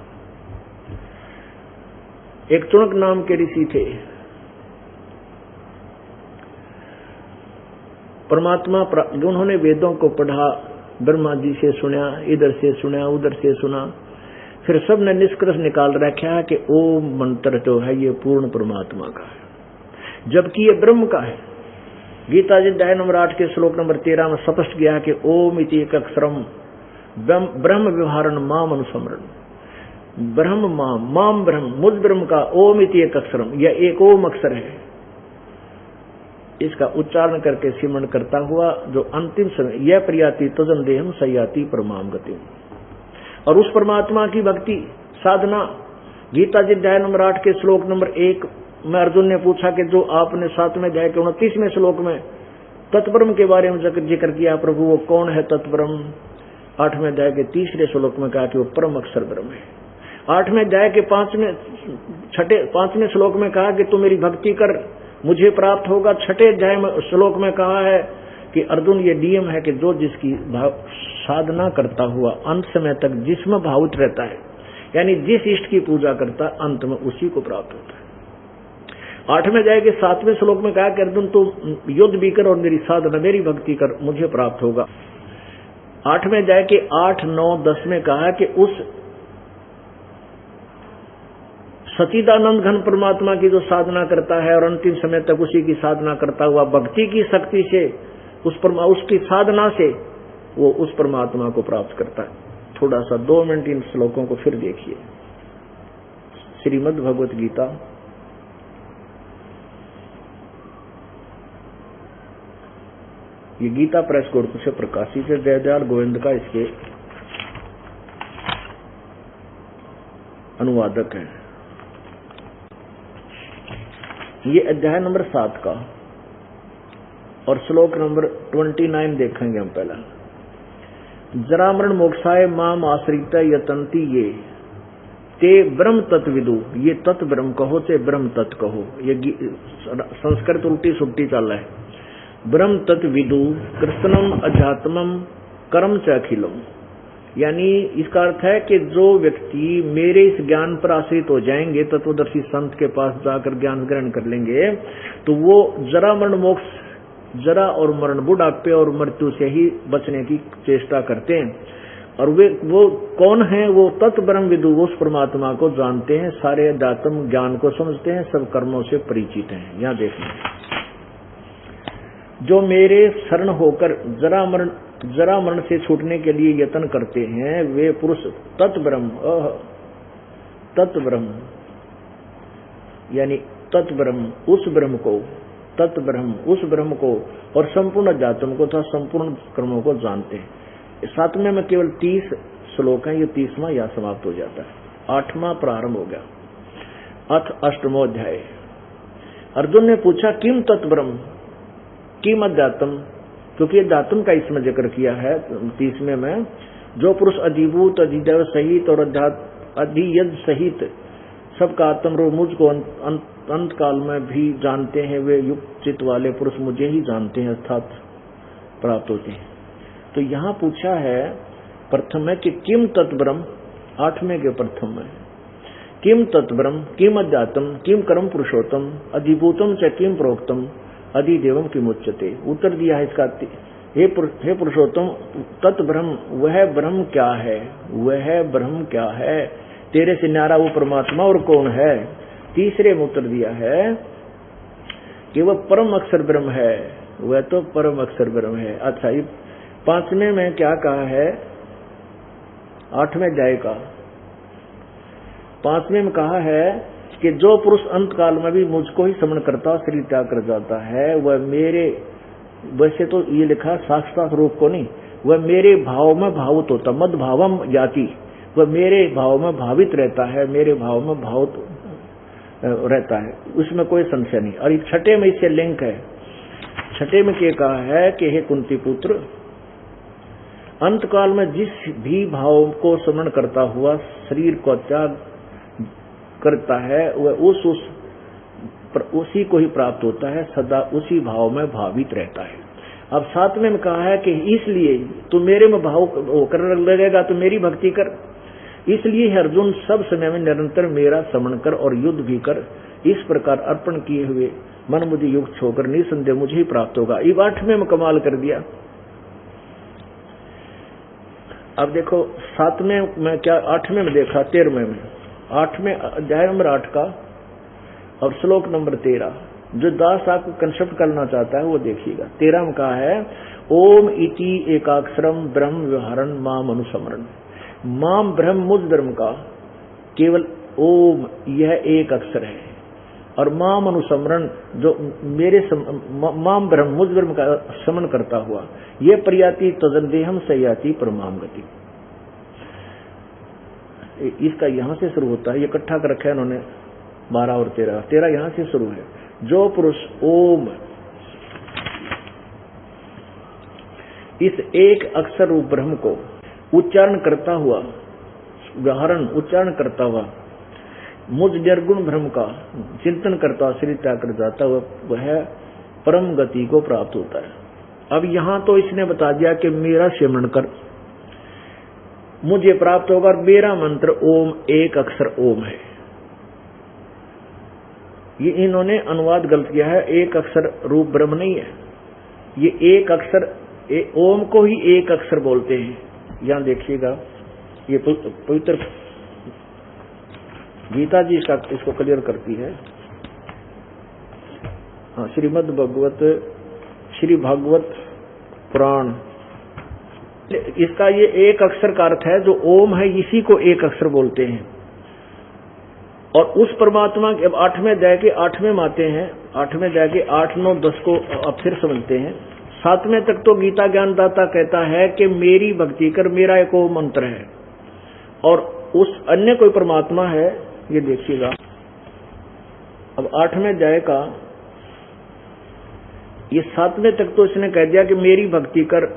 एक चुनक नाम के ऋषि थे, परमात्मा उन्होंने वेदों को पढ़ा, ब्रह्मा जी से सुना, इधर से सुना, उधर से सुना, फिर सबने निष्कर्ष निकाल रखा है कि ओम मंत्र तो है ये पूर्ण परमात्मा का है, जबकि ये ब्रह्म का है। गीता जी अध्याय नंबर 8 के श्लोक नंबर 13 में स्पष्ट किया है कि ओम इति एक अक्षरम ब्रह्म व्यवहारण माम अनुस्मरण, ब्रह्म माम ब्रह्म, मुझ ब्रह्म का ओम इति एक अक्षरम, यह एक ओम अक्षर है। इसका उच्चारण करके सिमरण करता हुआ जो अंतिम समय यह प्रियाति तजन देहम सयाति परमाम गति, और उस परमात्मा की भक्ति साधना। गीता जी अध्याय नंबर 8 के श्लोक नंबर 1 में अर्जुन ने पूछा कि जो आपने 7वें अध्याय के 29वें श्लोक में तत्ब्रह्म के बारे में जिक्र किया, प्रभु वो कौन है तत्ब्रह्म? 8वें अध्याय के 3रे श्लोक में कहा कि वो परम अक्षर ब्रह्म है। 8वें अध्याय के 5वें श्लोक में कहा कि तू मेरी भक्ति कर मुझे प्राप्त होगा। 6ठे अध्याय में श्लोक में कहा है कि अर्जुन ये नियम है कि जो जिसकी साधना करता हुआ अंत समय तक जिसमें भावुत रहता है, यानी जिस इष्ट की पूजा करता है अंत में उसी को प्राप्त होता है। 8वें अध्याय के 7वें श्लोक में कहा कि अर्जुन तू युद्ध भी कर और मेरी साधना मेरी भक्ति कर मुझे प्राप्त होगा। 8वें अध्याय के 8, 9, 10 में कहा कि उस सचिदानंद घन परमात्मा की जो साधना करता है और अंतिम समय तक उसी की साधना करता हुआ भक्ति की शक्ति से उसकी साधना से वो उस परमात्मा को प्राप्त करता है। थोड़ा सा 2 मिनट इन श्लोकों को फिर देखिए। श्रीमद् भगवत गीता ये गीता प्रेस कोर्ट से प्रकाशित है, जयदयाल गोविंद का इसके अनुवादक है। ये अध्याय नंबर 7 का और श्लोक नंबर 29 देखेंगे हम पहला। जरा मरण मोक्षाय माम आश्रित यतंती ये ते ब्रह्म तत्विदु, ये तत् ब्रह्म कहो चाहे ब्रह्म तत् कहो, ये संस्कृत उल्टी सुट्टी चल है। ब्रह्म तत्विदु कृष्णम अध्यात्मम कर्म च अखिलम, यानी इसका अर्थ है कि जो व्यक्ति मेरे इस ज्ञान पर आश्रित हो जाएंगे, तत्वदर्शी संत के पास जाकर ज्ञान ग्रहण कर लेंगे, तो वो जरा मरण मोक्ष, जरा और मरण बुढ़ापे और मृत्यु से ही बचने की चेष्टा करते हैं। और वो कौन है? वो तत् ब्रह्म विदु, उस परमात्मा को जानते हैं, सारे अध्यात्म ज्ञान को समझते हैं, सब कर्मों से परिचित हैं। यहाँ देखना, जो मेरे शरण होकर जरा मरण से छूटने के लिए यत्न करते हैं वे पुरुष तत् ब्रह्म यानी तत् ब्रह्म उस ब्रह्म को, तत् ब्रह्म उस ब्रह्म को और संपूर्ण अध्यात्म को तथा संपूर्ण कर्मों को जानते हैं। 7वें में केवल 30 श्लोक हैं, ये 30वां यहां समाप्त हो जाता है। 8वां प्रारंभ हो गया। अथ 8वां अध्याय। अर्जुन ने पूछा किम तत् ब्रह्म किम अध्यात्म, क्योंकि अध्यात्म का इसमें जिक्र किया है 30वें में। जो पुरुष अधिभूत अधिदेव सहित और अधियज सहित सबका आत्मरूप मुझको अंत काल में भी जानते हैं, वे युक्त चित्त वाले पुरुष मुझे ही जानते हैं अर्थात प्राप्त होते हैं। तो यहाँ पूछा है प्रथम है कि किम तत्ब्रह्म, 8वें के प्रथम में किम तत्ब्रह्म किम अध्यात्म किम कर्म पुरुषोत्तम अधिभूतम च किम प्रोक्तम अधिदेवम की मुच्यते। उत्तर दिया है इसका, हे पुरुषोत्तम तत् ब्रह्म, वह ब्रह्म क्या है, वह ब्रह्म क्या है, तेरे से न्यारा वो परमात्मा और कौन है। तीसरे में उत्तर दिया है कि वह परम अक्षर ब्रह्म है, वह तो परम अक्षर ब्रह्म है। अच्छा, ये 5वें में क्या कहा है? 8वें अध्याय का 5वें में कहा है कि जो पुरुष अंत काल में भी मुझको ही समन करता शरीर त्याग कर जाता है, वह मेरे, वैसे तो ये लिखा साक्षात रूप को नहीं, वह मेरे भाव में भावुत होता, मद भावम जाति, वह मेरे भाव में भावित रहता है, मेरे भाव में भावुत रहता है, उसमें कोई संशय नहीं। और छठे में इससे लिंक है। छठे में क्या कहा है कि हे कुंती पुत्र, अंत काल में जिस भी भाव को स्मरण करता हुआ शरीर को त्याग करता है, वह उसी को ही प्राप्त होता है, सदा उसी भाव में भावित रहता है। अब सातवें में कहा है कि इसलिए तू मेरे में भाव करने लगेगा तो मेरी भक्ति कर, इसलिए अर्जुन सब समय में निरंतर मेरा स्मरण कर और युद्ध भी कर। इस प्रकार अर्पण किए हुए मन बुद्धि युक्त छोकर निसंदेह मुझे ही प्राप्त होगा। ये 8वें में कमाल कर दिया। अब देखो 7वें में क्या, 8वें में देखा, 13वें में, 8वें अध्याय नंबर 8 का और श्लोक नंबर 13, जो दास आपको कंसेप्ट करना चाहता है वो देखिएगा। 13 में कहा है ओम इति एकाक्षरम ब्रह्म व्यवहारन माम अनुसमरण। माम ब्रह्म मुझ ब्रह्म का केवल ओम यह एक अक्षर है, और माम अनुसमरण जो मेरे माम ब्रह्म मुझ ब्रह्म का समन करता हुआ, यह प्रयाति तदंदेहम सयाति परमाम गति। इसका यहां से शुरू होता है, ये इकट्ठा कर रखा है इन्होंने 12 और 13। 13 यहां से शुरू है। जो पुरुष ओम इस एक अक्षर रूप ब्रह्म को उच्चारण करता हुआ, व्याहरण उच्चारण करता हुआ मुझ निर्गुण ब्रह्म का चिंतन करता हुआ शरीर त्याग कर जाता हुआ, वह परम गति को प्राप्त होता है। अब यहां तो इसने बता दिया कि मेरा सिमरण कर मुझे प्राप्त होगा, और मेरा मंत्र ओम एक अक्षर ओम है। ये इन्होंने अनुवाद गलत किया है, एक अक्षर रूप ब्रह्म नहीं है, ये एक अक्षर ओम को ही एक अक्षर बोलते हैं। यहां देखिएगा, ये पवित्र गीता जी इसको क्लियर करती है। हाँ, श्रीमद् भगवत श्री भागवत पुराण, इसका ये एक अक्षर का अर्थ है, जो ओम है इसी को एक अक्षर बोलते हैं। और उस परमात्मा के अब 8वें अध्याय के 8वें में आते हैं, 8वें अध्याय के 8, 9, 10 को अब फिर समझते हैं। 7वें तक तो गीता ज्ञानदाता कहता है कि मेरी भक्ति कर, मेरा एक ओम मंत्र है, और उस अन्य कोई परमात्मा है, ये देखिएगा। अब 8वें अध्याय का ये 7वें तक तो इसने कह दिया कि मेरी भक्ति कर,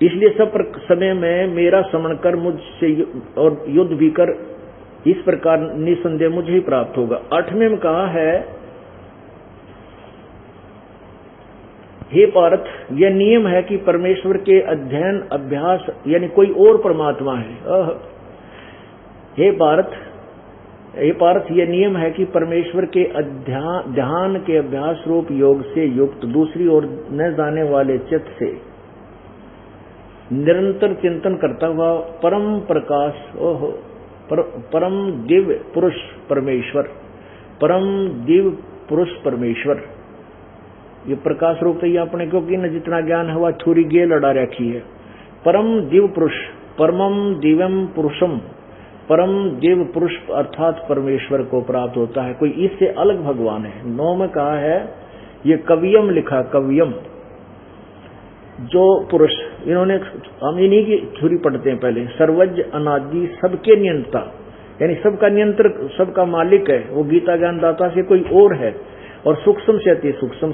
इसलिए सब समय में मेरा स्मरण कर, मुझसे और युद्ध भी कर, इस प्रकार निसंदेह मुझे ही प्राप्त होगा। 8वें में कहा है हे पार्थ, यह नियम है कि परमेश्वर के अध्ययन अभ्यास यानी कोई और परमात्मा है। हे पार्थ, यह नियम है कि परमेश्वर के ध्यान के अभ्यास रूप योग से युक्त दूसरी ओर न जाने वाले चित्त से निरंतर चिंतन करता हुआ परम प्रकाश, परम दिव्य पुरुष परमेश्वर, परम दिव्य पुरुष परमेश्वर, ये प्रकाश रूप तो ये अपने क्योंकि न जितना ज्ञान है वह थोड़ी गे लड़ा रखी है। परम दिव्य पुरुष, परमम दिव्यम पुरुषम, परम दिव्य पुरुष अर्थात परमेश्वर को प्राप्त होता है। कोई इससे अलग भगवान है। 9 में कहा है, ये कवियम लिखा, कवियम जो पुरुष, इन्होंने हम इन्हीं की थ्योरी पढ़ते हैं पहले। सर्वज्ञ अनादि सबके नियंता, यानी सबका नियंत्रक, सबका मालिक है वो, गीता ज्ञानदाता से कोई और है। और सूक्ष्म से अति सूक्ष्म,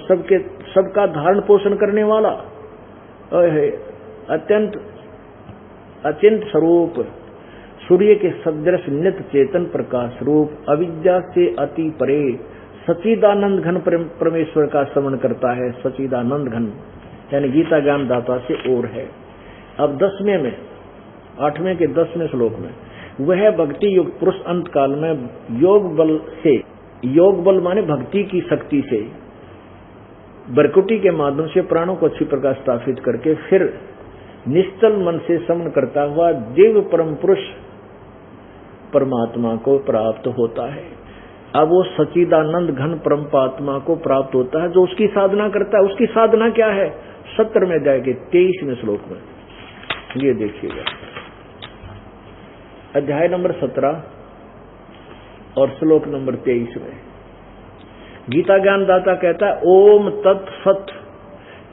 सबका धारण पोषण करने वाला, अत्यंत अचिंत स्वरूप, सूर्य के सदृश नित्य चेतन प्रकाश रूप, अविद्या से अति परे सच्चिदानंद घन परमेश्वर का स्मरण करता है। सच्चिदानंद घन यानी गीता ज्ञानदाता से और है। अब 10वें में, 8वें के 10वें श्लोक में, वह भक्ति युक्त पुरुष अंत काल में योग बल से, योग बल माने भक्ति की शक्ति से, बरकुटी के माध्यम से प्राणों को अच्छी प्रकार स्थापित करके फिर निश्चल मन से समन करता हुआ दिव्य परम पुरुष परमात्मा को प्राप्त होता है। अब वो सच्चिदानंद घन परमात्मा को प्राप्त होता है जो उसकी साधना करता है। उसकी साधना क्या है? 17वें अध्याय के 23वें श्लोक में ये देखिएगा। अध्याय नंबर 17 और श्लोक नंबर 23 में गीता ज्ञानदाता कहता है ओम तत्सत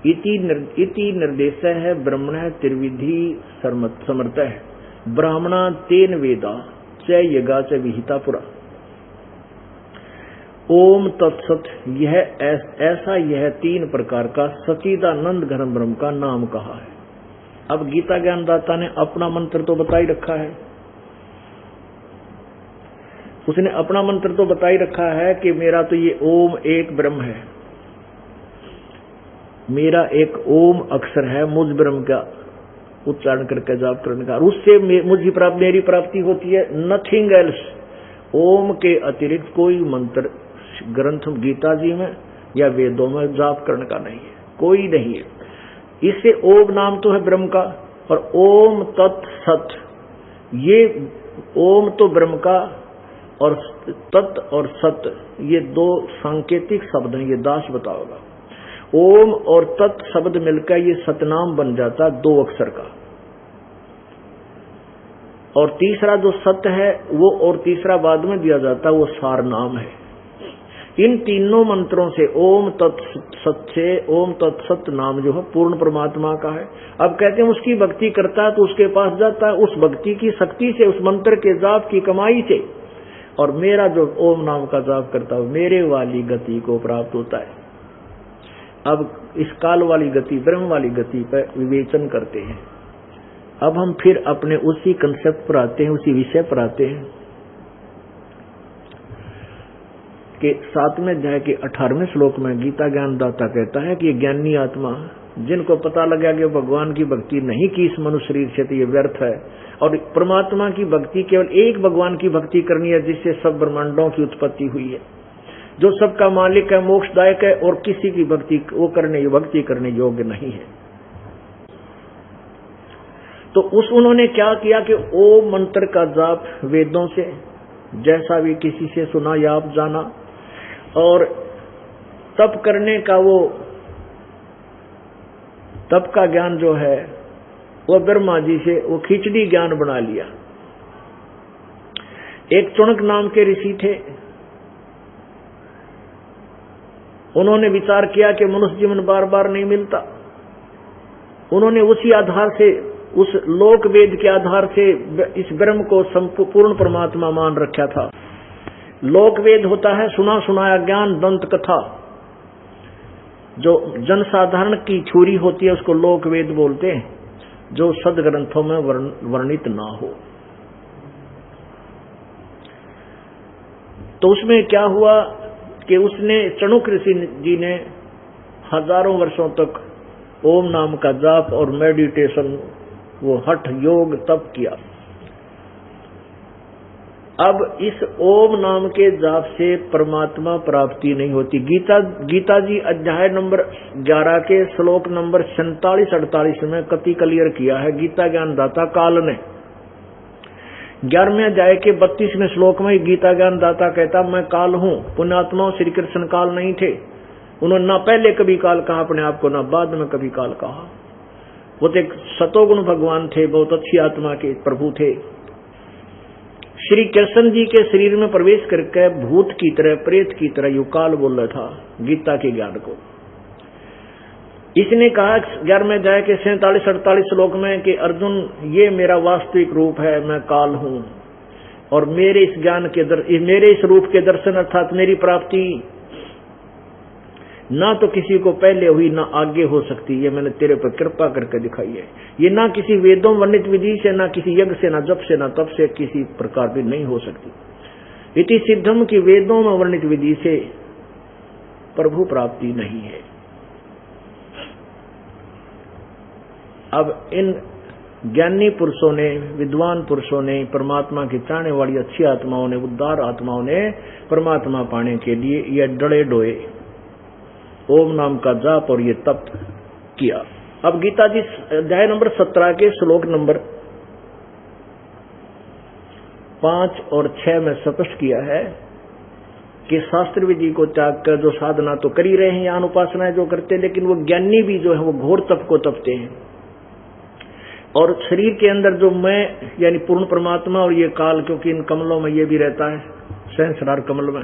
इति निर्देश है ब्रह्मण त्रिविधि समर्थ है ब्राह्मणा तेन वेदा च यज्ञा च विहिता पुरा। ओम तत्सत यह ऐसा यह 3 प्रकार का सच्चिदानंद घन ब्रह्म का नाम कहा है। अब गीता ज्ञानदाता ने अपना मंत्र तो बता ही रखा है, उसने अपना मंत्र तो बता ही रखा है कि मेरा तो ये ओम एक ब्रह्म है, मेरा एक ओम अक्षर है, मुझ ब्रह्म का उच्चारण करके जाप करने का, उससे मेरी प्राप्ति होती है, नथिंग एल्स। ओम के अतिरिक्त कोई मंत्र ग्रंथ गीता जी में या वेदों में जाप करने का नहीं है, कोई नहीं है। इससे ओम नाम तो है ब्रह्म का, और ओम तत्सत ये ओम तो ब्रह्म का और तत् और सत ये 2 सांकेतिक शब्द हैं, ये दास बताओगा। ओम और तत् शब्द मिलकर ये सतनाम बन जाता 2 अक्षर का, और तीसरा जो सत्य है वो और तीसरा बाद में दिया जाता है वो सार नाम है। इन तीनों मंत्रों से ओम तत्सत से ओम तत्सत नाम जो है पूर्ण परमात्मा का है। अब कहते हैं उसकी भक्ति करता है तो उसके पास जाता है, उस भक्ति की शक्ति से, उस मंत्र के जाप की कमाई से, और मेरा जो ओम नाम का जाप करता है मेरे वाली गति को प्राप्त होता है। अब इस काल वाली गति ब्रह्म वाली गति पर विवेचन करते हैं। अब हम फिर अपने उसी कंसेप्ट पर आते हैं, उसी विषय पर आते हैं कि 7वें अध्याय के 18वें श्लोक में गीता ज्ञानदाता कहता है कि ज्ञानी आत्मा जिनको पता लगा कि भगवान की भक्ति नहीं की इस मनुष्य शरीर से तो ये व्यर्थ है, और परमात्मा की भक्ति केवल एक भगवान की भक्ति करनी है जिससे सब ब्रह्मांडों की उत्पत्ति हुई है, जो सबका मालिक है, मोक्षदायक है, और किसी की भक्ति करने योग्य नहीं है। तो उन्होंने क्या किया कि ओम मंत्र का जाप वेदों से जैसा भी किसी से सुना या आप जाना, और तप करने का वो तप का ज्ञान जो है वो ब्रह्मा जी से वो खिचड़ी ज्ञान बना लिया। एक चुनक नाम के ऋषि थे, उन्होंने विचार किया कि मनुष्य जीवन बार बार नहीं मिलता। उन्होंने उसी आधार से, उस लोक वेद के आधार से इस ब्रह्म को संपूर्ण परमात्मा मान रखा था। लोक वेद होता है सुना सुनाया ज्ञान, दंत कथा, जो जनसाधारण की छुरी होती है उसको लोक वेद बोलते हैं, जो सदग्रंथों में वर्णित ना हो। तो उसमें क्या हुआ कि उसने चणुक ऋषि जी ने हजारों वर्षों तक ओम नाम का जाप और मेडिटेशन, वो हठ योग तप किया। अब इस ओम नाम के जाप से परमात्मा प्राप्ति नहीं होती। गीता जी अध्याय नंबर 11 के श्लोक नंबर 47-48 में कति क्लियर किया है गीता ज्ञानदाता काल ने। 11वें अध्याय के 32वें श्लोक में गीता ज्ञानदाता कहता मैं काल हूं। पुण्यात्माओं श्री कृष्ण काल नहीं थे, उन्होंने ना पहले कभी काल कहा अपने आप को, ना बाद में कभी काल कहा। वो तो एक सतोगुण भगवान थे, बहुत अच्छी आत्मा के प्रभु थे। श्री कृष्ण जी के शरीर में प्रवेश करके भूत की तरह, प्रेत की तरह यू काल बोल रहा था गीता के ज्ञान को। इसने कहा 11वें अध्याय के 47-48 श्लोक में कि अर्जुन ये मेरा वास्तविक रूप है, मैं काल हूं, और मेरे इस ज्ञान के मेरे इस रूप के दर्शन अर्थात मेरी प्राप्ति ना तो किसी को पहले हुई ना आगे हो सकती, ये मैंने तेरे पर कृपा करके दिखाई है। ये ना किसी वेदों वर्णित विधि से, ना किसी यज्ञ से, ना जप से, ना तप से किसी प्रकार की नहीं हो सकती। इति सिद्धम की वेदों में वर्णित विधि से प्रभु प्राप्ति नहीं है। अब इन ज्ञानी पुरुषों ने, विद्वान पुरुषों ने, परमात्मा की चाहने वाली अच्छी आत्माओं ने, उद्धार आत्माओं ने परमात्मा पाने के लिए ये डले डोए ओम नाम का जाप और ये तप किया। अब गीता जी अध्याय नंबर 17 के श्लोक नंबर 5 और 6 में स्पष्ट किया है कि शास्त्र विधि को त्याग कर जो साधना तो कर ही रहे हैं, या उपासनाएं जो करते हैं, लेकिन वो ज्ञानी भी जो है वो घोर तप को तपते हैं। और शरीर के अंदर जो मैं यानी पूर्ण परमात्मा और ये काल, क्योंकि इन कमलों में ये भी रहता है, सहस्रार कमल में,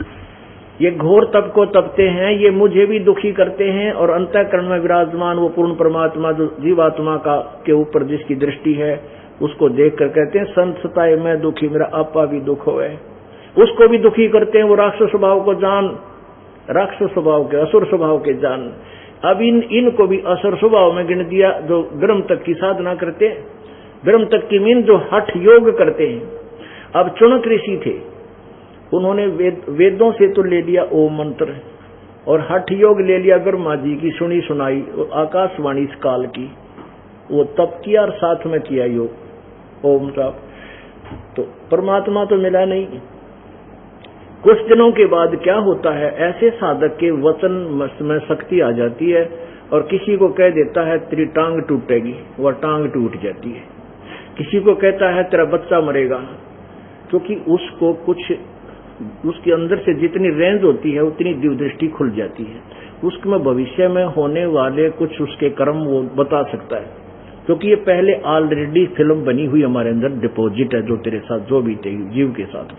ये घोर तप को तपते हैं, ये मुझे भी दुखी करते हैं। और अंतःकरण में विराजमान वो पूर्ण परमात्मा जो जीवात्मा का के ऊपर जिसकी दृष्टि है, उसको देख कर कहते हैं संत सताए मैं दुखी, मेरा आपा भी दुख होए। उसको भी दुखी करते हैं। वो राक्षस स्वभाव को जान, राक्षस स्वभाव के, असुर स्वभाव के जान। अब इनको भी असुर स्वभाव में गिन दिया, जो ब्रह्म तक की साधना करते हैं, ब्रह्म तक की मीन जो हठ योग करते हैं। अब चुनक ऋषि थे, उन्होंने वेदों से तो ले लिया ओम मंत्र, और हठ योग ले लिया ब्रह्मा जी की सुनी सुनाई आकाशवाणी इस काल की, वो तप किया और साथ में किया योग ओम जाप। तो परमात्मा तो मिला नहीं। कुछ दिनों के बाद क्या होता है, ऐसे साधक के वचन में शक्ति आ जाती है, और किसी को कह देता है तेरी टांग टूटेगी, वह टांग टूट जाती है। किसी को कहता है तेरा बच्चा मरेगा, क्योंकि उसको कुछ उसके अंदर से जितनी रेंज होती है उतनी दिव्य दृष्टि खुल जाती है। उसमें भविष्य में होने वाले कुछ उसके कर्म वो बता सकता है, क्योंकि ये पहले ऑलरेडी फिल्म बनी हुई हमारे अंदर डिपॉजिट है, जो तेरे साथ जो भी जीव के साथ।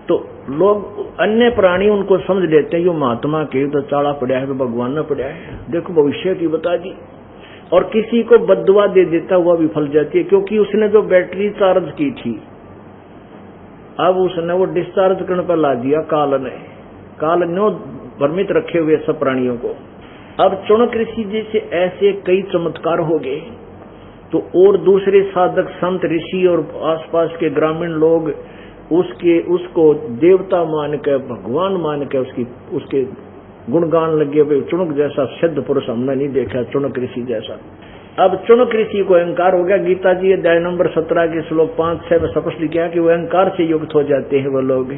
तो लोग अन्य प्राणी उनको समझ लेते हैं, यो महात्मा के तो चाड़ा पड़ा है, तो भगवान ने पड़ा है, देखो भविष्य की बता दी। और किसी को बद्दुआ दे देता हुआ भी फल जाती है, क्योंकि उसने जो बैटरी चार्ज की थी अब उसने वो डिस्चार्ज करने पर ला दिया काल ने भ्रमित रखे हुए सब प्राणियों को। अब चुनक ऋषि जी से ऐसे कई चमत्कार हो गए, तो और दूसरे साधक संत ऋषि और आसपास के ग्रामीण लोग उसको देवता मान के, भगवान मान के उसके गुणगान लगे हुए। चुनक जैसा सिद्ध पुरुष हमने नहीं देखा, चुनक ऋषि जैसा। अब चुनक ऋषि को अहंकार हो गया। गीता जी अध्याय नंबर 17 के श्लोक 5-6 में स्पष्ट लिखा है कि वो अहंकार से युक्त हो जाते हैं वो लोग।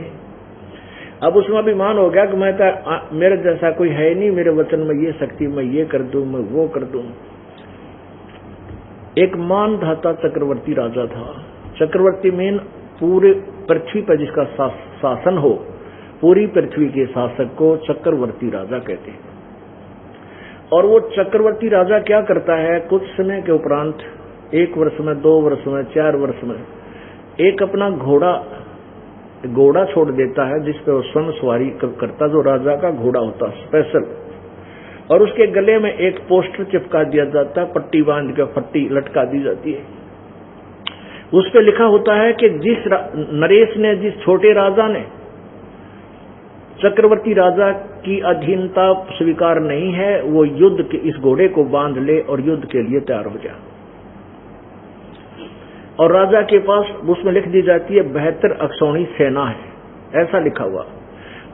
अब उसमें अभिमान हो गया कि मैं तो मेरे जैसा कोई है नहीं, मेरे वचन में ये शक्ति, मैं ये कर दूं, मैं वो कर दूं। एक मानधाता चक्रवर्ती राजा था। चक्रवर्ती मीन पूरे पृथ्वी पर जिसका शासन हो, पूरी पृथ्वी के शासक को चक्रवर्ती राजा कहते हैं। और वो चक्रवर्ती राजा क्या करता है, कुछ समय के उपरांत 1 वर्ष में, 2 वर्ष में, 4 वर्ष में एक अपना घोड़ा छोड़ देता है, जिस पे वो स्वयं सवारी करता, जो राजा का घोड़ा होता स्पेशल। और उसके गले में एक पोस्टर चिपका दिया जाता है, पट्टी बांध के फट्टी लटका दी जाती है। उस पे लिखा होता है कि जिस नरेश ने, जिस छोटे राजा ने चक्रवर्ती राजा की अधीनता स्वीकार नहीं है, वो युद्ध के इस घोड़े को बांध ले और युद्ध के लिए तैयार हो जाए। और राजा के पास उसमें लिख दी जाती है 72 अक्षौणी सेना है, ऐसा लिखा हुआ।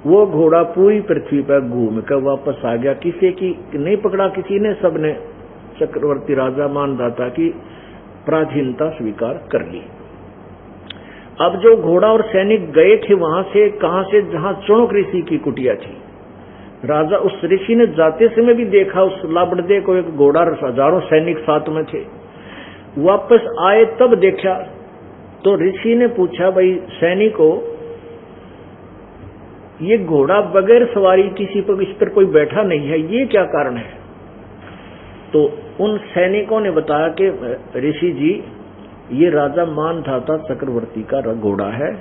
वो घोड़ा पूरी पृथ्वी पर घूम कर वापस आ गया, किसी की नहीं पकड़ा किसी ने, सबने चक्रवर्ती राजा मानदाता की पराधीनता स्वीकार कर ली। अब जो घोड़ा और सैनिक गए थे वहां से, कहां से, जहां चुनक ऋषि की कुटिया थी। राजा उस ऋषि ने जाते समय भी देखा उस लाबड़दे को, एक घोड़ा और हजारों सैनिक साथ में थे। वापस आए तब देखा तो ऋषि ने पूछा, भाई सैनिकों, ये घोड़ा बगैर सवारी किसी पर, इस पर कोई बैठा नहीं है, ये क्या कारण है? तो उन सैनिकों ने बताया कि ऋषि जी, ये राजा मानधाता चक्रवर्ती का घोड़ा है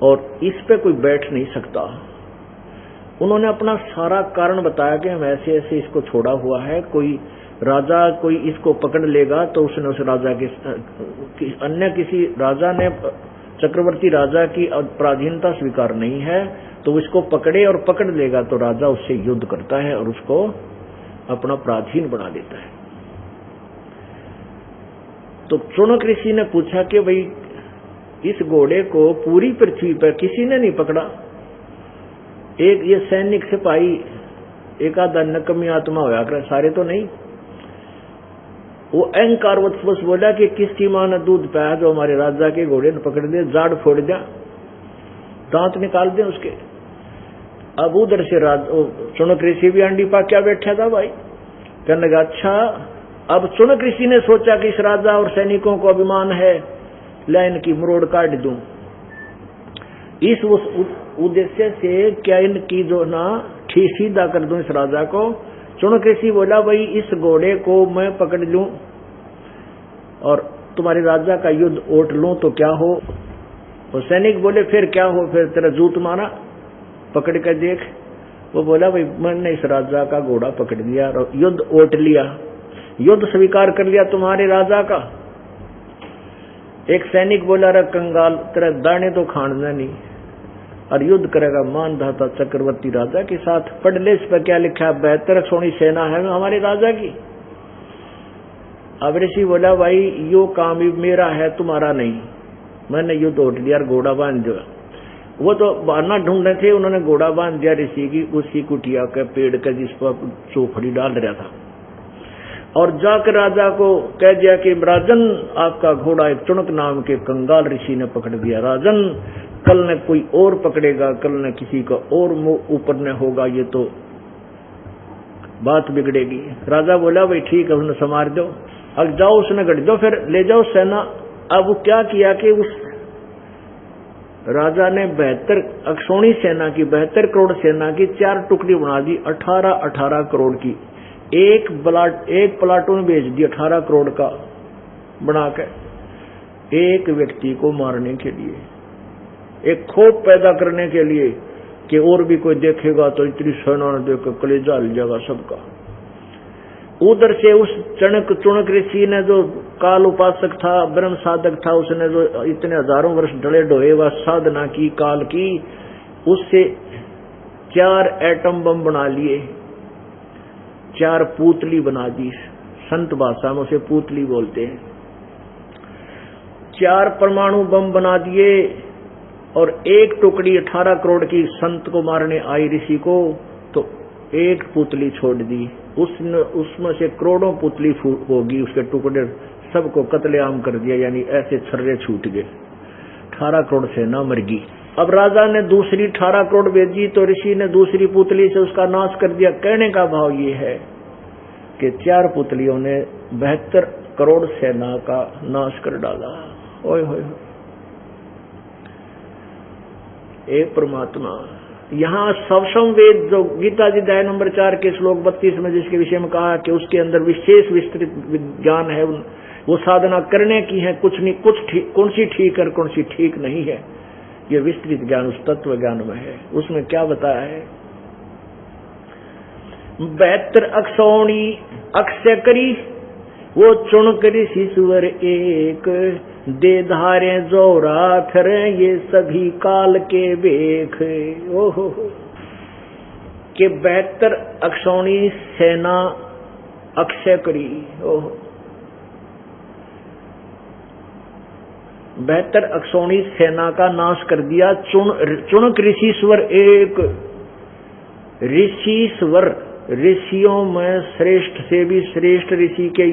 और इस पे कोई बैठ नहीं सकता। उन्होंने अपना सारा कारण बताया कि हम ऐसे ऐसे इसको छोड़ा हुआ है, कोई राजा कोई इसको पकड़ लेगा तो उसने उस राजा के अन्य किसी राजा ने चक्रवर्ती राजा की पराधीनता स्वीकार नहीं है, तो इसको पकड़े और पकड़ लेगा तो राजा उससे युद्ध करता है और उसको अपना पराधीन बना देता है। तो चुनक ऋषि ने पूछा कि भाई इस घोड़े को पूरी पृथ्वी पर किसी ने नहीं पकड़ा, एक ये सैनिक सिपाही एक आधा नकमी आत्मा होया कर, सारे तो नहीं। वो अहंकारवश बोला कि किसकी मां ने दूध पाया जो हमारे राजा के घोड़े ने पकड़ दिया, जाड़ फोड़ दिया, दांत निकाल दिया उसके। अब उधर से चुनक ऋषि भी अंडी पा क्या बैठा था भाई, कहने लगा अच्छा। अब चुनक ऋषि ने सोचा कि इस राजा और सैनिकों को अभिमान है, लाइन की मरोड़ काट दूं। इस उद्देश्य से क्या इनकी जो ना ठीक सीधा कर दूं इस राजा को। चुनक ऋषि बोला भाई इस घोड़े को मैं पकड़ लूं और तुम्हारे राजा का युद्ध ओट लूं तो क्या हो। वो सैनिक बोले फिर क्या हो, फिर तेरा जूत मारा पकड़ कर देख। वो बोला भाई मैंने इस राजा का घोड़ा पकड़ लिया और युद्ध ओट लिया, युद्ध स्वीकार कर लिया तुम्हारे राजा का। एक सैनिक बोला रे कंगाल तेरा दाने तो खाना नहीं और युद्ध करेगा मानधाता चक्रवर्ती राजा के साथ। पढ़ ले इस पर क्या लिखा है, 72 सोनी सेना है हमारे राजा की। अब ऋषि बोला भाई यो काम भी मेरा है तुम्हारा नहीं, मैंने युद्ध ओट लिया और घोड़ा बांध दिया। वो तो बहाना ढूंढ रहे थे, उन्होंने घोड़ा बांध दिया ऋषि की उसी कुटिया के पेड़ के जिस पर चौफड़ी डाल रहा था और जाकर राजा को कह दिया कि राजन आपका घोड़ा एक चुनक नाम के कंगाल ऋषि ने पकड़ दिया। राजन कल न कोई और पकड़ेगा, कल न किसी का और मुंह ऊपर न होगा, ये तो बात बिगड़ेगी। राजा बोला भाई ठीक है उसने संवार दो, अब जाओ उसने गढ़ दो, फिर ले जाओ सेना। अब वो क्या किया कि उस राजा ने 72 अक्षौणी सेना की 72 करोड़ सेना की 4 टुकड़ी बना दी 18 करोड़ की। एक प्लाटून भेज दी 18 करोड़ का बनाकर एक व्यक्ति को मारने के लिए, एक खोप पैदा करने के लिए कि और भी कोई देखेगा तो इतनी सेना ने देखकर कलेजा हिल जाएगा सबका। उधर से उस चुनक ऋषि ने जो काल उपासक था, ब्रह्म साधक था, उसने जो इतने हजारों वर्ष डले ढोए वह साधना की काल की, उससे 4 एटम बम बना लिए, 4 पूतली बना दी। संत भाषा में उसे पूतली बोलते हैं। 4 परमाणु बम बना दिए और एक टुकड़ी 18 करोड़ की संत को मारने आई ऋषि को तो एक पुतली छोड़ दी। उसमें से करोड़ों पुतली होगी, उसके टुकड़े सबको कत्लेआम कर दिया, यानी ऐसे छर्रे छूट गए। 18 करोड़ सेना मर गई। अब राजा ने दूसरी 18 करोड़ भेजी तो ऋषि ने दूसरी पुतली से उसका नाश कर दिया। कहने का भाव ये है कि 4 पुतलियों ने 72 करोड़ सेना का नाश कर डाला। ओए होए एक परमात्मा। यहाँ सवसम वेद जो गीता जी अध्याय नंबर 4 के श्लोक 32 में जिसके विषय में कहा कि उसके अंदर विशेष विस्तृत ज्ञान है, वो साधना करने की है, कुछ नहीं, कौन सी ठीक है कौन सी ठीक नहीं है, ये विस्तृत ज्ञान उस तत्व ज्ञान में है। उसमें क्या बताया है, 72 अक्षौणी अक्षय करी वो चुन करी शिशुवर एक, दे धारे जोरा थरे ये सभी काल के बेख। ओहो के 72 अक्षौणी सेना अक्षय करी। ओहो 72 अक्षौणी सेना का नाश कर दिया। चुनक ऋषिश्वर एक, ऋषिश्वर ऋषियों में श्रेष्ठ से भी श्रेष्ठ ऋषि के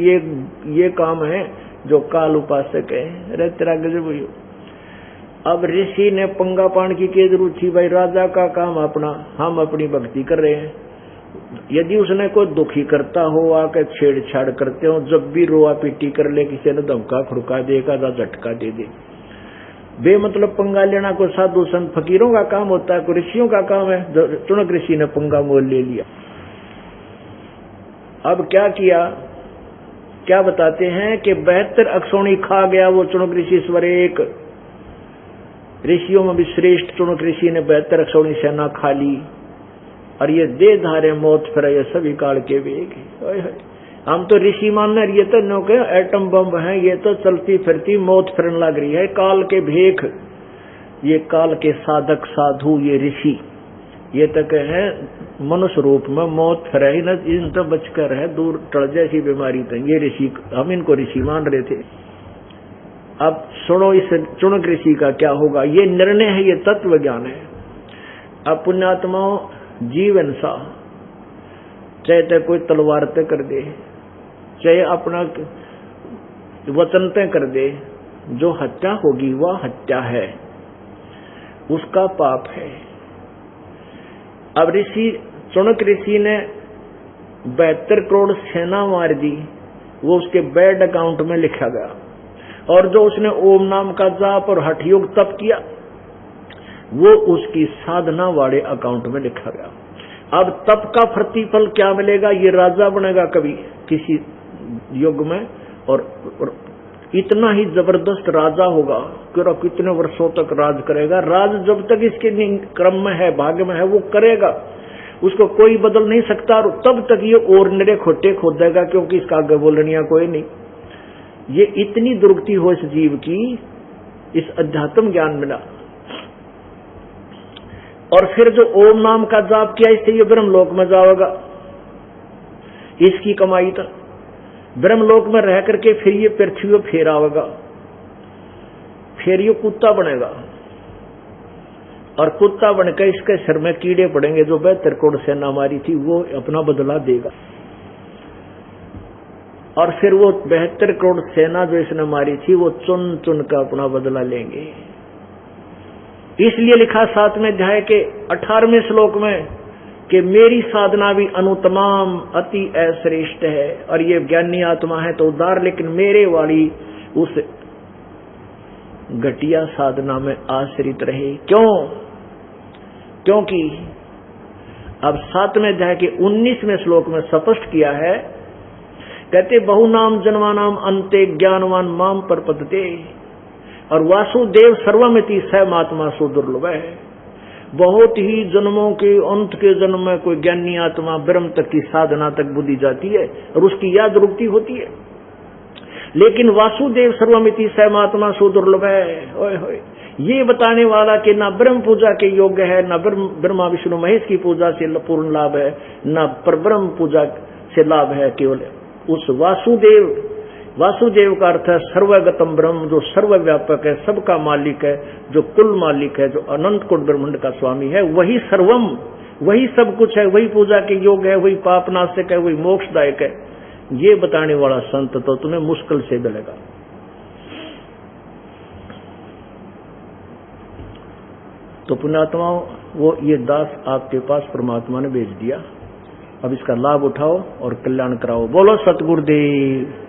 ये काम है जो काल उपासक है। अरे तेरा गजब हुई। अब ऋषि ने पंगा पान की जरूरत थी, भाई राजा का काम अपना, हम अपनी भक्ति कर रहे हैं। यदि उसने कोई दुखी करता हो, आकर छेड़छाड़ करते हो, जब भी रोआ पीटी कर ले, किसी ने धमका खुड़का देगा, झटका दे दे, बेमतलब पंगा लेना कोई साधु संत फकीरों का काम होता है, कोई ऋषियों का काम है। चुनक ऋषि ने पंगा मोल ले लिया। अब क्या किया, क्या बताते हैं कि 72 अक्षौणी खा गया वो चुनक ऋषिश्वर एक। ऋषियों में भी श्रेष्ठ चुनक ऋषि ने 72 अक्षौणी सेना खा ली और ये दे धारे मौत फिर ये सभी काल के वेग। हम तो ऋषि मानना, ये तो नो के एटम बम है, ये तो चलती फिरती मौत फिरन लग रही है, काल के भेख। ये काल के साधक साधु ये ऋषि, ये तक है मनुष्य रूप में मौत फिर ही न, इन तो बचकर है दूर टल जैसी बीमारी थी। ये ऋषि, हम इनको ऋषि मान रहे थे। अब सुनो इस चुनक ऋषि का क्या होगा। ये निर्णय है, ये तत्व ज्ञान है। अब पुण्यात्माओं जीवन सा, चाहे तो कोई तलवार पे कर दे, चाहे अपना वचन पे कर दे, जो हत्या होगी वह हत्या है, उसका पाप है। अब चुनक ऋषि ने 72 करोड़ सेना मार दी, वो उसके बैड अकाउंट में लिखा गया। और जो उसने ओम नाम का जाप और हठ योग तप किया वो उसकी साधना वाले अकाउंट में लिखा गया। अब तप का प्रतिफल क्या मिलेगा, ये राजा बनेगा कभी किसी युग में और इतना ही जबरदस्त राजा होगा कि कितने वर्षों तक राज करेगा। राज जब तक इसके क्रम में है, भाग्य में है, वो करेगा, उसको कोई बदल नहीं सकता। और तब तक ये और नरे खोटे खोद देगा, क्योंकि इसका आगे बोलनिया कोई नहीं। ये इतनी दुर्गति हो इस जीव की, इस अध्यात्म ज्ञान मिला। और फिर जो ओम नाम का जाप किया, इससे ये ब्रह्मलोक में जाएगा। इसकी कमाई था ब्रह्मलोक में रह करके फिर ये पृथ्वी में फेर आवेगा, फिर ये कुत्ता बनेगा, और कुत्ता बनकर इसके सिर में कीड़े पड़ेंगे। जो 72 करोड़ सेना मारी थी वो अपना बदला देगा। और फिर वो 72 करोड़ सेना जो इसने मारी थी वो चुन चुन कर अपना बदला लेंगे। इसलिए लिखा 7वें अध्याय के 18वें श्लोक में कि मेरी साधना भी अनुतमाम अति श्रेष्ठ है, और ये ज्ञानी आत्मा है तो उदार, लेकिन मेरे वाली उस घटिया साधना में आश्रित रहे। क्यों? क्योंकि अब 7वें अध्याय के 19वें श्लोक में स्पष्ट किया है, कहते बहुनाम जन्मानाम अंते ज्ञानवान माम प्रपद्यते, और वासुदेव सर्वमिति स महात्मा सुदुर्लभ है। बहुत ही जन्मों के अंत के जन्म में कोई ज्ञानी आत्मा ब्रह्म तक की साधना तक बुद्धि जाती है और उसकी याद रुकती होती है, लेकिन वासुदेव सर्वमिति स महात्मा सुदुर्लभ है। ओए होए, ये बताने वाला कि ना ब्रह्म पूजा के योग्य है, ना ब्रह्मा विष्णु महेश की पूजा से पूर्ण लाभ है, ना परब्रह्म पूजा से लाभ है। केवल उस वासुदेव का अर्थ है सर्वगतम ब्रह्म, जो सर्वव्यापक है, सबका मालिक है, जो कुल मालिक है, जो अनंत कोट ब्रह्मांड का स्वामी है। वही सर्वम, वही सब कुछ है, वही पूजा के योग्य है, वही पापनाशक है, वही मोक्षदायक है। ये बताने वाला संत तो तुम्हें मुश्किल से मिलेगा। तो पुण्यात्माओं, वो ये दास आपके पास परमात्मा ने भेज दिया। अब इसका लाभ उठाओ और कल्याण कराओ। बोलो सतगुरुदेव।